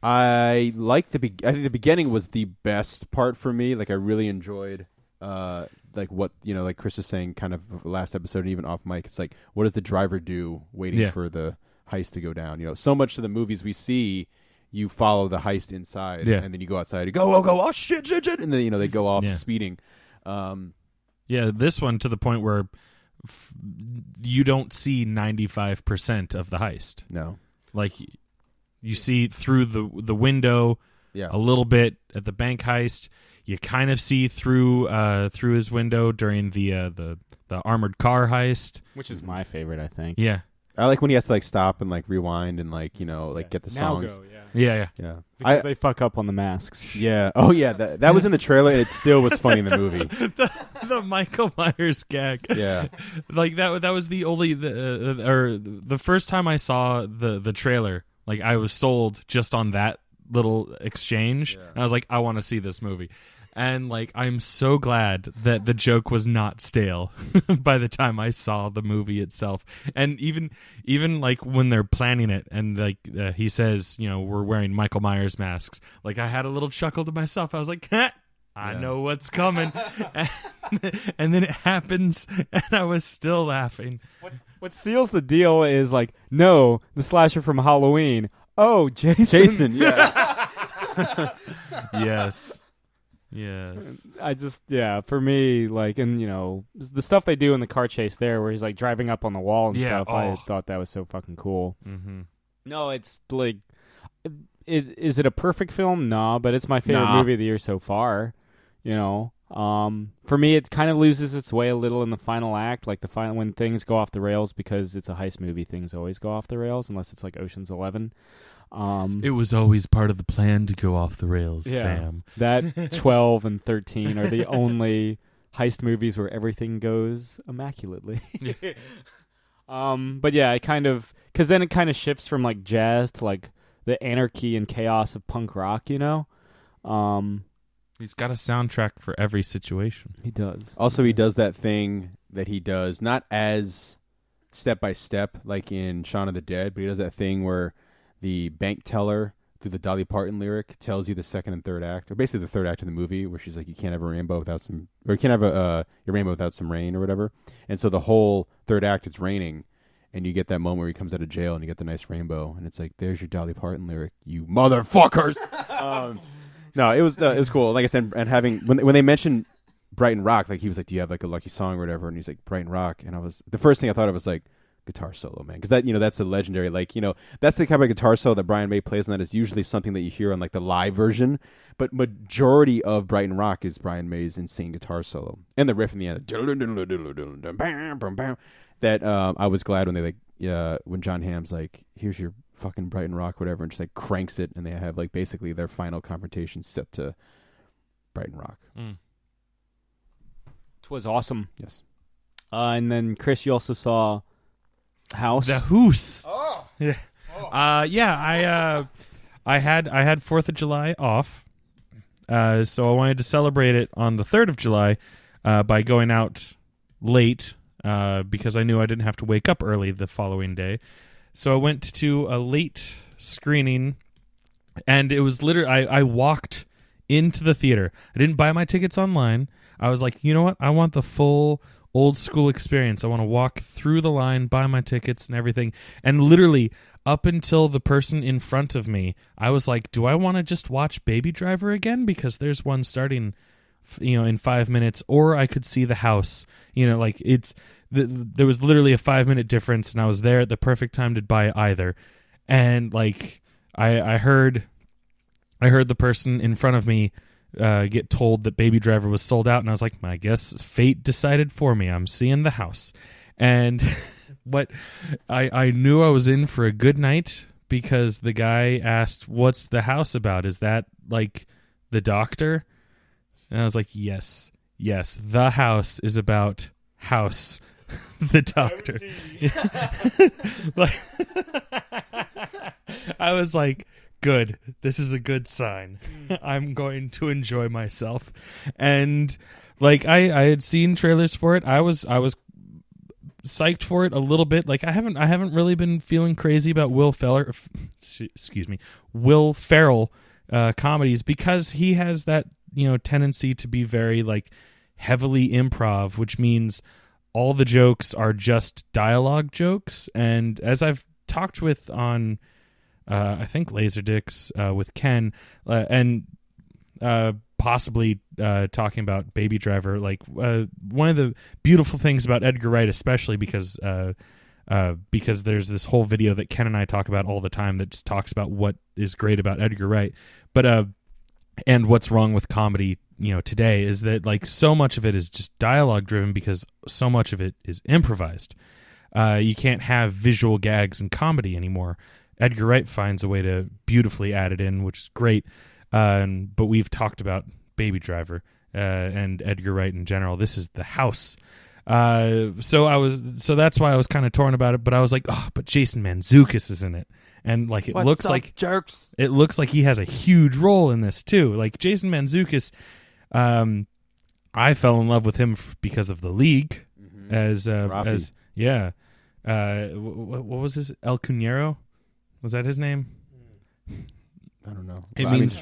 I like I think the beginning was the best part for me. I really enjoyed what like Chris was saying kind of last episode and even off mic. It's what does the driver do waiting for the heist to go down? So much of the movies we see you follow the heist inside, Yeah. and then you go outside. You go, oh shit, and then they go off speeding. Yeah, this one to the point where you don't see 95% of the heist. No, like you see through the window a little bit at the bank heist. You kind of see through his window during the armored car heist, which is my favorite, I think. Yeah. I like when he has to stop and rewind and get the songs. Go, yeah. Because they fuck up on the masks. Yeah. Oh yeah. That was in the trailer, and it still was funny in the movie. the Michael Myers gag. Yeah. That was the only the first time I saw the trailer. I was sold just on that little exchange. Yeah. And I was like, I want to see this movie. And I'm so glad that the joke was not stale by the time I saw the movie itself. And even when they're planning it, and he says, we're wearing Michael Myers masks. I had a little chuckle to myself. I was like, I know what's coming. And then it happens, and I was still laughing. What seals the deal is no, the slasher from Halloween. Oh, Jason. Yeah. Yes. I just, for me, and the stuff they do in the car chase there where he's driving up on the wall and stuff, I thought that was so fucking cool. Mm-hmm. No, it's is it a perfect film? No, but it's my favorite movie of the year so far. For me, it kind of loses its way a little in the final act, when things go off the rails, because it's a heist movie. Things always go off the rails unless it's Ocean's 11. It was always part of the plan to go off the rails, Sam. That 12 and 13 are the only heist movies where everything goes immaculately. But yeah, because then it kind of shifts from jazz to the anarchy and chaos of punk rock, He's got a soundtrack for every situation. He does. Also, he does that thing that he does, not as step by step like in Shaun of the Dead, but he does that thing where the bank teller through the Dolly Parton lyric tells you the second and third act, or basically the third act of the movie, where she's like, you can't have a rainbow without some, or you can't have your rainbow without some rain or whatever. And so the whole third act, it's raining, and you get that moment where he comes out of jail and you get the nice rainbow, and it's there's your Dolly Parton lyric, you motherfuckers. No, it was cool. Like I said, and having when they mentioned Brighton Rock, he was like, do you have a lucky song or whatever? And he's like, Brighton Rock, and the first thing I thought of was guitar solo, man, because that's a legendary, that's the kind of guitar solo that Brian May plays on that is usually something that you hear on the live version, but majority of Brighton Rock is Brian May's insane guitar solo and the riff in the end that I was glad when they when John Hamm's here's your fucking Brighton Rock whatever, and just cranks it, and they have basically their final confrontation set to Brighton Rock. It was awesome. Yes. And then Chris, you also saw House. The Hoose. Oh. Yeah. I had 4th of July off. So I wanted to celebrate it on the 3rd of July by going out late because I knew I didn't have to wake up early the following day. So I went to a late screening, and it was literally I walked into the theater. I didn't buy my tickets online. I was like, you know what? I want the full old school experience. I want to walk through the line, buy my tickets and everything. And literally up until the person in front of me, I was like, do I want to just watch Baby Driver again? Because there's one starting, in 5 minutes, or I could see The House. There was literally a 5-minute difference, and I was there at the perfect time to buy either. And I heard the person in front of me get told that Baby Driver was sold out, and I was like, I guess fate decided for me. I'm seeing The House. And what I knew I was in for a good night, because the guy asked, what's The House about? Is that The Doctor? And I was like, yes, The House is about House, the Doctor. I was like, good. This is a good sign. I'm going to enjoy myself. And I had seen trailers for it. I was psyched for it a little bit. I haven't really been feeling crazy about Will Ferrell comedies, because he has that tendency to be very heavily improv, which means all the jokes are just dialogue jokes. And as I've talked with on I think Laserdiscs with Ken, and possibly talking about Baby Driver. Like one of the beautiful things about Edgar Wright, especially because there's this whole video that Ken and I talk about all the time that just talks about what is great about Edgar Wright, but and what's wrong with comedy, today, is that like so much of it is just dialogue driven because so much of it is improvised. You can't have visual gags in comedy anymore. Edgar Wright finds a way to beautifully add it in, which is great. But we've talked about Baby Driver and Edgar Wright in general. This is the house. So that's why I was kind of torn about it. But I was like, but Jason Mantzoukas is in it, and like it looks like jerks. It looks like he has a huge role in this too. Like Jason Mantzoukas, I fell in love with him because of The League, as yeah. What was his El Cunero? Was that his name? I don't know. It means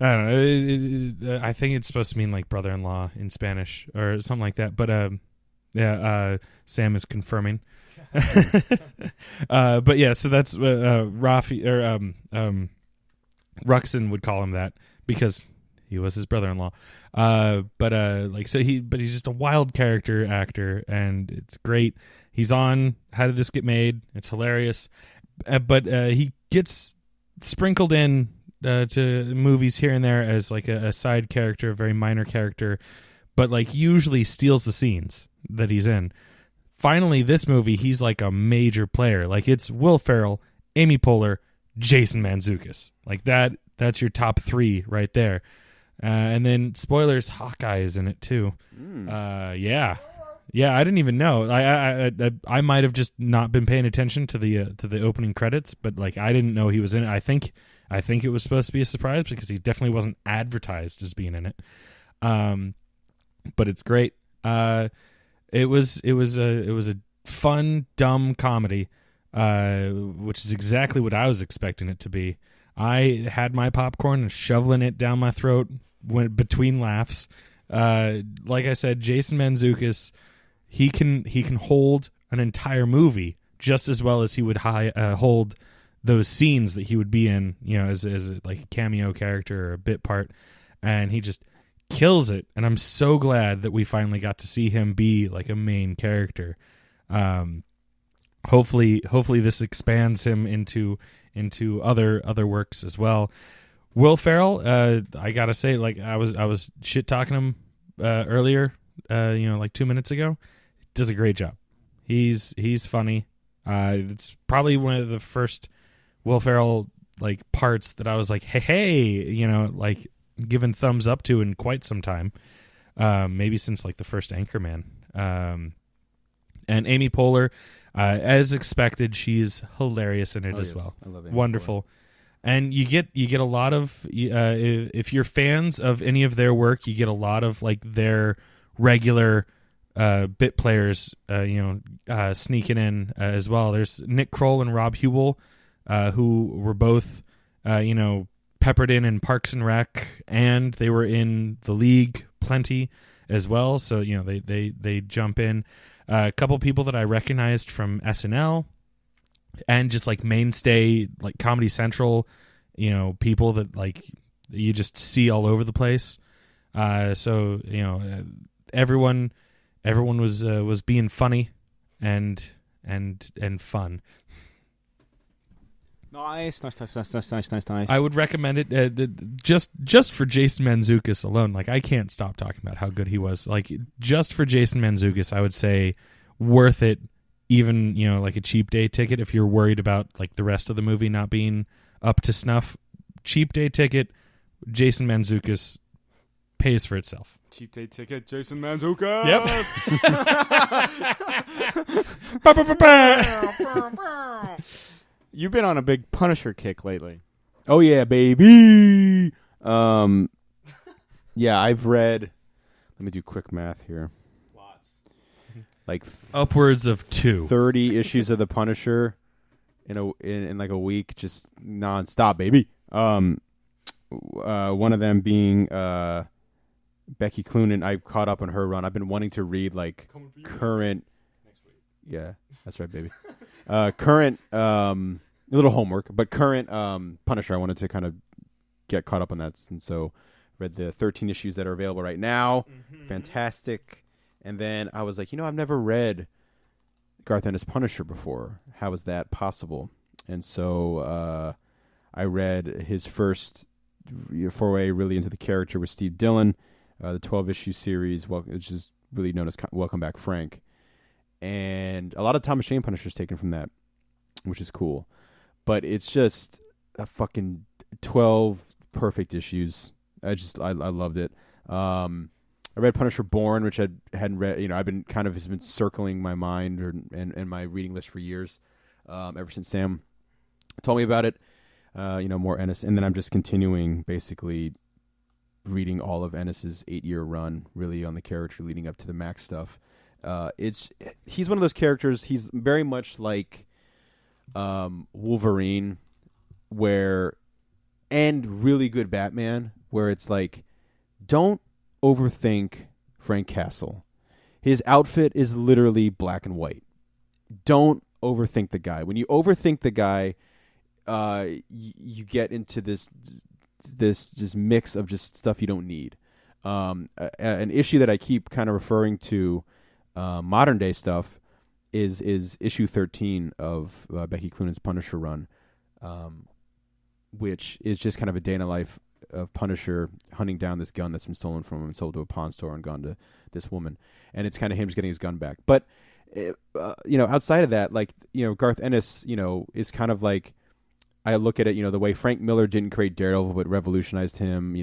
I don't know. I think it's supposed to mean like brother-in-law in Spanish or something like that. But Sam is confirming. But yeah, so that's Rafi or Ruxin would call him that because he was his brother-in-law. But he's just a wild character actor, and it's great. He's on How Did This Get Made? It's hilarious. But he gets sprinkled in to movies here and there as like a side character, a very minor character, but like usually steals the scenes that he's in. Finally, this movie, he's like a major player. Like it's Will Ferrell, Amy Poehler, Jason Mantzoukas. Like that's your top three right there. And then spoilers, Hawkeye is in it too. Yeah, I didn't even know. I might have just not been paying attention to the opening credits, but like I didn't know he was in it. I think it was supposed to be a surprise because he definitely wasn't advertised as being in it. But it's great. It was a fun, dumb comedy, which is exactly what I was expecting it to be. I had my popcorn and shoveling it down my throat between laughs. Like I said, Jason Mantzoukas, he can hold an entire movie just as well as he would hold those scenes that he would be in, as like a cameo character or a bit part, and he just kills it. And I'm so glad that we finally got to see him be like a main character. Hopefully this expands him into other works as well. Will Ferrell, I gotta say, like I was shit talking him earlier, like 2 minutes ago. Does a great job. He's funny. It's probably one of the first Will Ferrell like parts that I was like, hey, like given thumbs up to in quite some time. Maybe since like the first Anchorman. And Amy Poehler, as expected, she's hilarious in it as well. I love Amy Wonderful. Poehler. And you get a lot of if you're fans of any of their work, you get a lot of like their regular bit players, sneaking in as well. There's Nick Kroll and Rob Hubel, who were both, peppered in Parks and Rec, and they were in The League plenty as well. So they jump in. A couple people that I recognized from SNL. And just like mainstay, like Comedy Central, people that like you just see all over the place. So everyone was being funny and fun. Nice. I would recommend it just for Jason Mantzoukas alone. Like I can't stop talking about how good he was. Like just for Jason Mantzoukas, I would say worth it. Even, like a cheap day ticket, if you're worried about like the rest of the movie not being up to snuff, cheap day ticket, Jason Mantzoukas pays for itself. Cheap day ticket, Jason Mantzoukas. Yep. You've been on a big Punisher kick lately. Oh yeah, baby. Yeah, I've read. Let me do quick math here. Like upwards of 30 issues of the Punisher in like a week, just nonstop, baby. One of them being Becky Cloonan. I've caught up on her run. I've been wanting to read like current. Next week. Yeah, that's right, baby. Current little homework, but current Punisher. I wanted to kind of get caught up on that, and so read the 13 issues that are available right now. Fantastic. And then I was like, I've never read Garth Ennis Punisher before. How is that possible? And so I read his first foray really into the character with Steve Dillon, the 12-issue series, which is really known as Welcome Back, Frank. And a lot of Thomas Jane Punishers taken from that, which is cool. But it's just a fucking 12 perfect issues. I loved it. I read Punisher Born, which I hadn't read. I've been has been circling my mind and my reading list for years, ever since Sam told me about it. More Ennis, and then I'm just continuing basically reading all of Ennis's 8-year run, really on the character leading up to the Max stuff. He's one of those characters. He's very much like Wolverine, and really good Batman, where it's like, don't overthink Frank Castle. His outfit is literally black and white. Don't overthink the guy. When you overthink the guy, you get into this just mix of just stuff you don't need. An issue that I keep kind of referring to, modern day stuff, is issue 13 of Becky Cloonan's Punisher run, which is just kind of a day in the life of Punisher hunting down this gun that's been stolen from him and sold to a pawn store and gone to this woman, and it's kind of him just getting his gun back. But outside of that, Garth Ennis, is kind of like, I look at it, the way Frank Miller didn't create Daredevil but revolutionized him.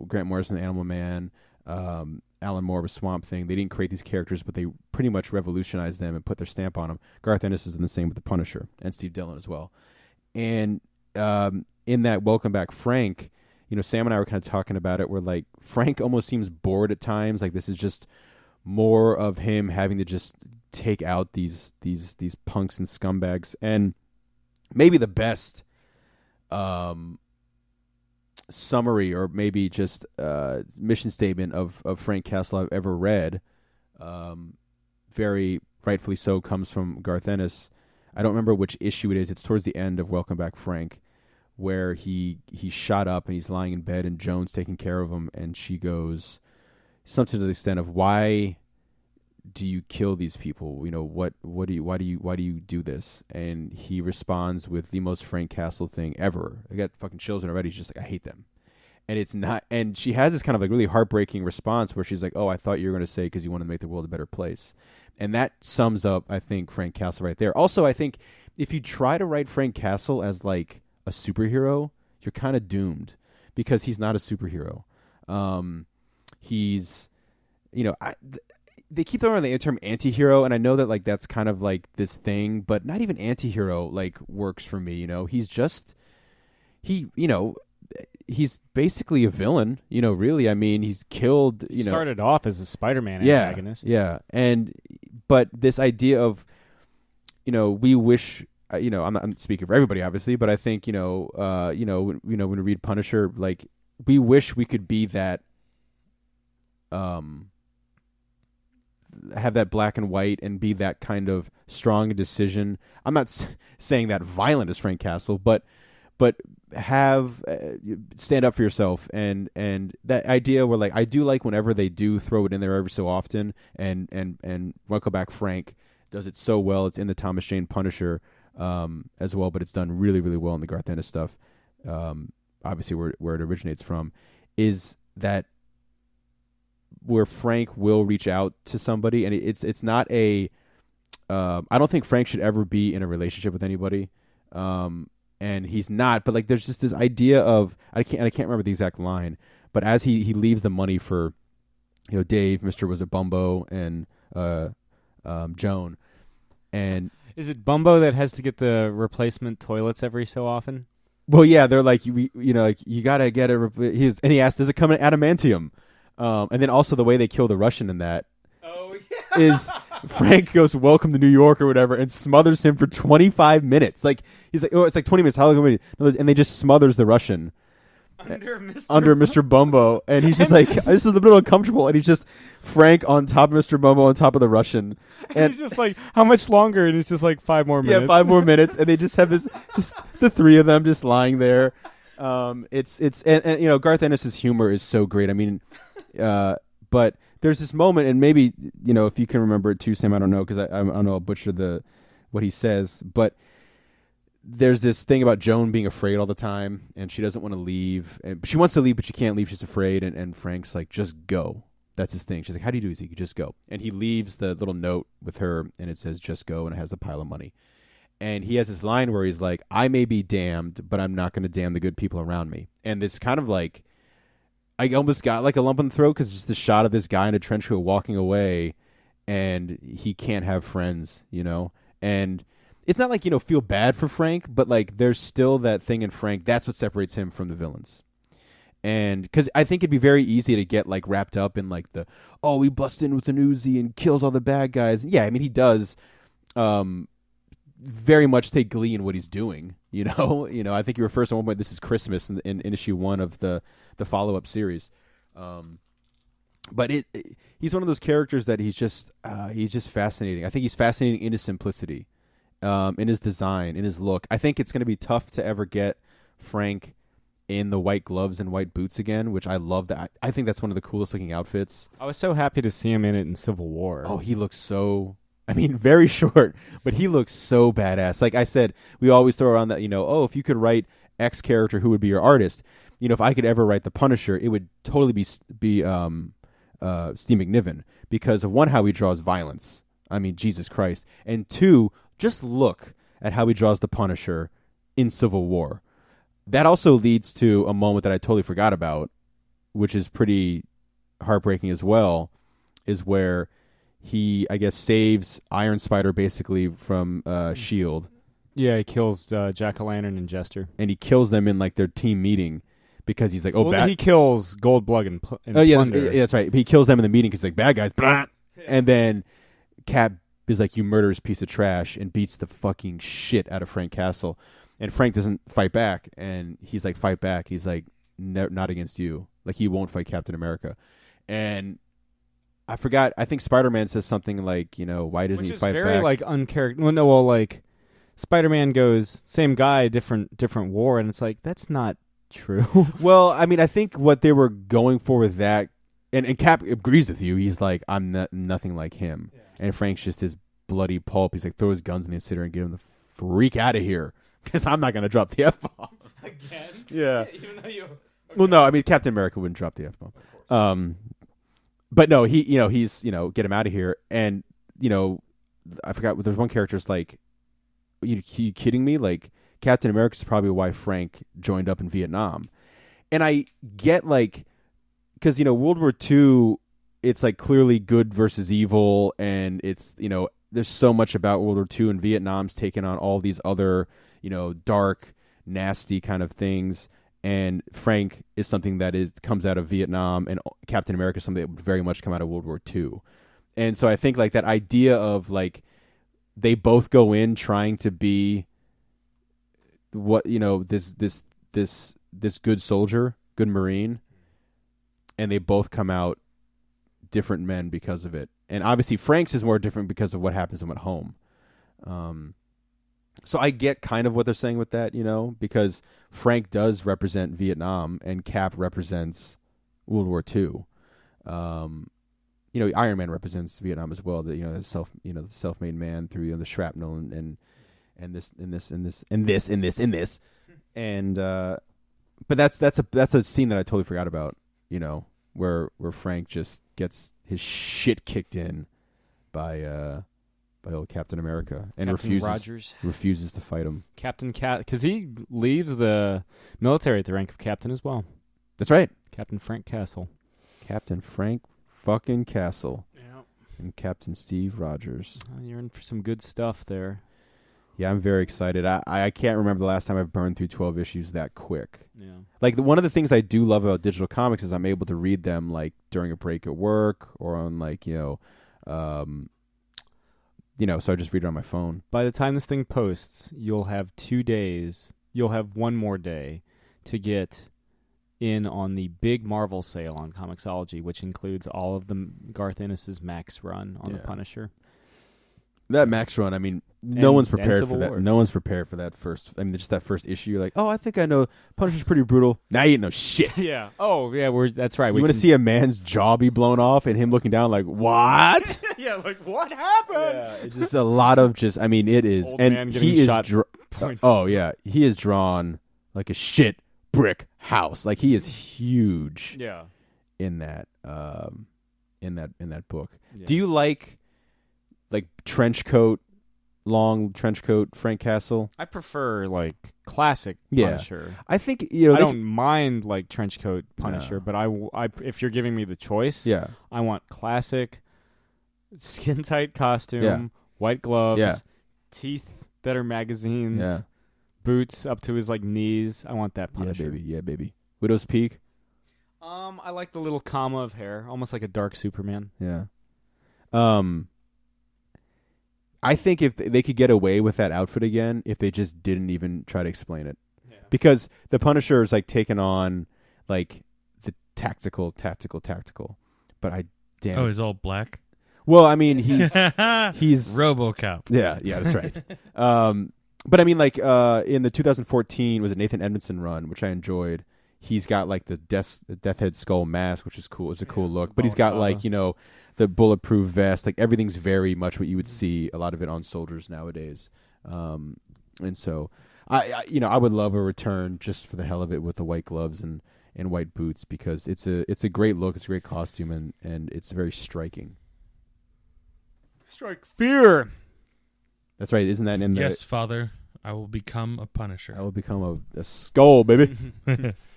Grant Morrison, Animal Man, Alan Moore with Swamp Thing. They didn't create these characters, but they pretty much revolutionized them and put their stamp on them. Garth Ennis is in the same with the Punisher and Steve Dillon as well. And in that Welcome Back, Frank, Sam and I were kind of talking about it, where like Frank almost seems bored at times. Like this is just more of him having to just take out these punks and scumbags. And maybe the best summary, or maybe just mission statement of Frank Castle I've ever read, very rightfully so, comes from Garth Ennis. I don't remember which issue it is. It's towards the end of Welcome Back, Frank, where he's shot up and he's lying in bed and Joan's taking care of him, and she goes something to the extent of, "Why do you kill these people? Why do you do this?" And he responds with the most Frank Castle thing ever. I got fucking chills already. He's just like, "I hate them." And it's not, and she has this kind of like really heartbreaking response where she's like, "Oh, I thought you were going to say because you want to make the world a better place." And that sums up, I think, Frank Castle right there. Also, I think if you try to write Frank Castle as like a superhero, you're kind of doomed, because he's not a superhero. He's, they keep throwing around the term anti-hero, and I know that like that's kind of like this thing, but not even anti-hero like works for me. He's just he's basically a villain. Really, I mean, he's killed. Started off as a Spider-Man antagonist. Yeah, but this idea of we wish. I'm speaking for everybody, obviously, but I think when we read Punisher, like we wish we could be that. Have that black and white and be that kind of strong decision. I'm not saying that violent as Frank Castle, but have stand up for yourself, and that idea where like I do like whenever they do throw it in there every so often, and Welcome Back, Frank does it so well. It's in the Thomas Jane Punisher as well, but it's done really, really well in the Garth Ennis stuff. Obviously, where it originates from is that where Frank will reach out to somebody, and it's not a. I don't think Frank should ever be in a relationship with anybody, and he's not. But like, there's just this idea of I can't remember the exact line, but as he leaves the money for, Dave, Mr. Was it Bumbo, and Joan, and is it Bumbo that has to get the replacement toilets every so often? Well, yeah, they're like you gotta get it. And he asks, "Does it come in adamantium?" And then also the way they kill the Russian in that is Frank goes, "Welcome to New York" or whatever, and smothers him for 25 minutes. Like he's like, "Oh, it's like 20 minutes. How long?" And they just smothers the Russian. under Mr. Bumbo, and he's just like, this is a little uncomfortable, and he's just Frank on top of Mr. Bumbo on top of the Russian, and he's just like, how much longer? And it's just like 5 more minutes. Yeah, 5 more minutes, and they just have this, just the 3 of them just lying there. It's and you know, Garth Ennis's humor is so great. I mean, but there's this moment, and maybe, you know, if you can remember it too, Sam, I don't know, because I don't know, I'll butcher what he says, but there's this thing about Joan being afraid all the time, and she doesn't want to leave, and she wants to leave, but she can't leave. She's afraid, and Frank's like, just go. That's his thing. She's like, how do you do this? He just go. And he leaves the little note with her, and it says, just go, and it has the pile of money. And he has this line where he's like, I may be damned, but I'm not going to damn the good people around me. And it's kind of like, I almost got like a lump in the throat, because it's just the shot of this guy in a trench coat walking away, and he can't have friends, you know? And it's not like, you know, feel bad for Frank, but like there's still that thing in Frank. That's what separates him from the villains. And because I think it'd be very easy to get like wrapped up in like he busts in with an Uzi and kills all the bad guys. Yeah, I mean, he does very much take glee in what he's doing. You know, I think he refers at one point, this is Christmas in issue 1 of the follow-up series. But he's one of those characters that he's just fascinating. I think he's fascinating in his simplicity. In his design, in his look. I think it's going to be tough to ever get Frank in the white gloves and white boots again, which I love. That I think that's one of the coolest looking outfits. I was so happy to see him in it in Civil War. Oh, he looks so... I mean, very short, but he looks so badass. Like I said, we always throw around that, you know, if you could write X character, who would be your artist? You know, if I could ever write the Punisher, it would totally be Steve McNiven, because of 1, how he draws violence. I mean, Jesus Christ. And 2, just look at how he draws the Punisher in Civil War. That also leads to a moment that I totally forgot about, which is pretty heartbreaking as well, is where he, I guess, saves Iron Spider basically from S.H.I.E.L.D. Yeah, he kills Jack-O-Lantern and Jester. And he kills them in like their team meeting, because he's like, he kills Goldblug and Plunder. That's right. He kills them in the meeting because like, bad guys. Blah. And then Cap is like, you murderous piece of trash, and beats the fucking shit out of Frank Castle. And Frank doesn't fight back, and he's like, fight back. He's like, not against you. Like, he won't fight Captain America. And I forgot, I think Spider-Man says something like, you know, why doesn't he fight back? Which is very like uncharacteristic. Well, like Spider-Man goes, same guy, different war, and it's like, that's not true. Well, I mean, I think what they were going for with that, and Cap agrees with you. He's like, I'm nothing like him. Yeah. And Frank's just his bloody pulp. He's like, throw his guns in the incinerator and get him the freak out of here, because I'm not going to drop the F-bomb. Again? Yeah. Even though you... Okay. Well, no, I mean, Captain America wouldn't drop the F-bomb. But no, he's, get him out of here. And, I forgot, there's one character's like, you kidding me? Like, Captain America's probably why Frank joined up in Vietnam. And I get, like, because, World War II, it's, like, clearly good versus evil, and it's, there's so much about World War II, and Vietnam's taken on all these other, dark, nasty kind of things. And Frank is something that comes out of Vietnam, and Captain America is something that would very much come out of World War II. And so I think, like, that idea of, like, they both go in trying to be what, this good soldier, good Marine, and they both come out different men because of it. And obviously Frank's is more different because of what happens to him at home. So I get kind of what they're saying with that, because Frank does represent Vietnam and Cap represents World War II. Iron Man represents Vietnam as well. The self-made man through the shrapnel and this. And but that's a scene that I totally forgot about. Where Frank just gets his shit kicked in by old Captain America and refuses to fight him. Because he leaves the military at the rank of captain as well. That's right. Captain Frank Castle. Captain Frank fucking Castle. Yeah. And Captain Steve Rogers. You're in for some good stuff there. Yeah, I'm very excited. I can't remember the last time I've burned through 12 issues that quick. Yeah. Like, one of the things I do love about digital comics is I'm able to read them, like, during a break at work or on, like, so I just read it on my phone. By the time this thing posts, you'll have 2 days. You'll have one more day to get in on the big Marvel sale on Comixology, which includes all of the Garth Ennis's Max run on the Punisher. That Max run, I mean, no one's prepared for Civil that. War. No one's prepared for that first. I mean, just that first issue. You're like, oh, I think I know. Punisher's pretty brutal. Now you ain't no shit. Yeah. Oh, yeah. That's right. You want to see a man's jaw be blown off and him looking down like, what? Yeah. Like what happened? Yeah, it's just a lot of just. I mean, it is, Old and man getting he is. shot point. Oh yeah, he is drawn like a shit brick house. Like he is huge. Yeah. In that, in that book. Yeah. Do you like trench coat? Long trench coat, Frank Castle. I prefer like classic Yeah. Punisher. I think I I don't mind like trench coat Punisher, No. but I if you're giving me the choice, Yeah, I want classic, skin tight costume, Yeah. white gloves, Yeah. teeth that are magazines, Yeah. boots up to his like knees. I want that Punisher. Yeah, baby. Widow's Peak. I like the little comma of hair, almost like a dark Superman. Yeah. I think if they could get away with that outfit again, if they just didn't even try to explain it, because the Punisher is like taking on like the tactical. But Oh, he's all black. Well, I mean, he's RoboCop. Yeah, that's right. But I mean, like in the 2014 was it Nathan Edmondson run, which I enjoyed. He's got like the Death Head skull mask, which is cool. It's a cool look. But he's got like the bulletproof vest. Like everything's very much what you would see a lot of it on soldiers nowadays. And so I would love a return just for the hell of it with the white gloves and white boots, because it's a great look. It's a great costume and it's very striking. Strike fear. That's right. Isn't that in the? Yes, Father, I will become a Punisher. I will become a skull, baby.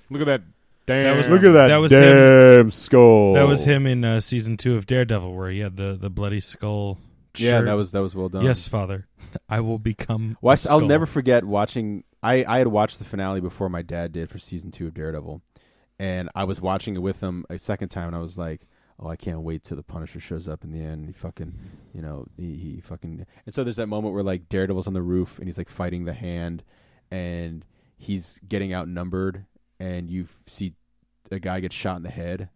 Look at that. Damn. That was- Look at that, that was damn skull. That was him in season 2 of Daredevil, where he had the bloody skull. Yeah, shirt. that was well done. Yes, Father, I will become. Well, a I'll skull. never forget watching. I had watched the finale before my dad did for season 2 of Daredevil, and I was watching it with him a second time, and I was like, "Oh, I can't wait till the Punisher shows up in the end." He fucking, he fucking. And so there's that moment where like Daredevil's on the roof and he's like fighting the Hand, and he's getting outnumbered, and you see a guy get shot in the head.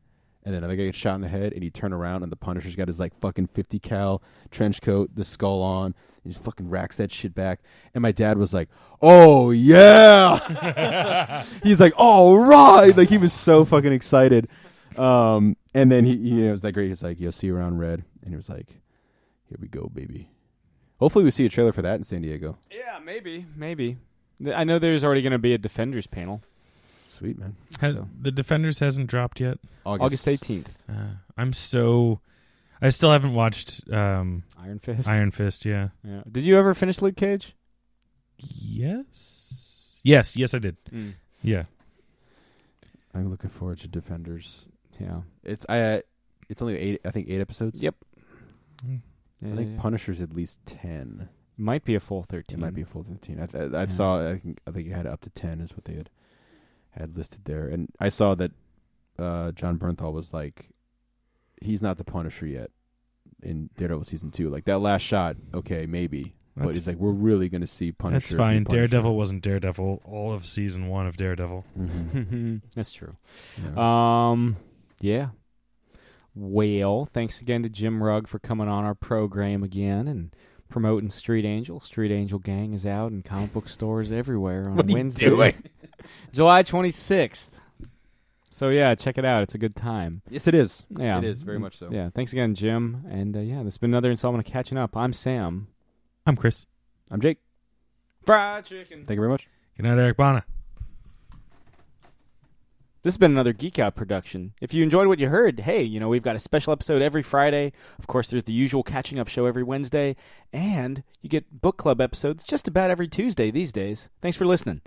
And then another guy gets shot in the head, and he turn around, and the Punisher's got his like fucking 50 cal trench coat, the skull on. He just fucking racks that shit back. And my dad was like, "Oh yeah!" He's like, "All right!" Like he was so fucking excited. And then he was that great. He's like, "You'll see you around Red," and he was like, "Here we go, baby." Hopefully, we see a trailer for that in San Diego. Yeah, maybe. I know there's already going to be a Defenders panel. Sweet, man. The Defenders hasn't dropped yet. August 18th. I still haven't watched Iron Fist. Iron Fist. Yeah. Did you ever finish Luke Cage? Yes, I did. Yeah. I'm looking forward to Defenders. Yeah. It's only 8 episodes. Yep. I think Punisher's at least 10. Might be a full 13. It might be a full 15. I think you had up to 10 is what they had listed there. And I saw that John Bernthal was like, he's not the Punisher yet in Daredevil season 2. Like that last shot, okay, maybe. But it's like, we're really going to see Punisher. That's fine. Punisher. Daredevil wasn't Daredevil all of season 1 of Daredevil. Mm-hmm. That's true. Yeah. Yeah. Well, thanks again to Jim Rugg for coming on our program again and promoting Street Angel. Street Angel Gang is out in comic book stores everywhere on Wednesday, July 26th. So, yeah, check it out. It's a good time. Yes, it is. Yeah. It is, very much so. Yeah, thanks again, Jim. And, this has been another installment of Catching Up. I'm Sam. I'm Chris. I'm Jake. Fried chicken. Thank you very much. Good night, Eric Bana. This has been another Geek Out production. If you enjoyed what you heard, hey, we've got a special episode every Friday. Of course, there's the usual Catching Up show every Wednesday. And you get book club episodes just about every Tuesday these days. Thanks for listening.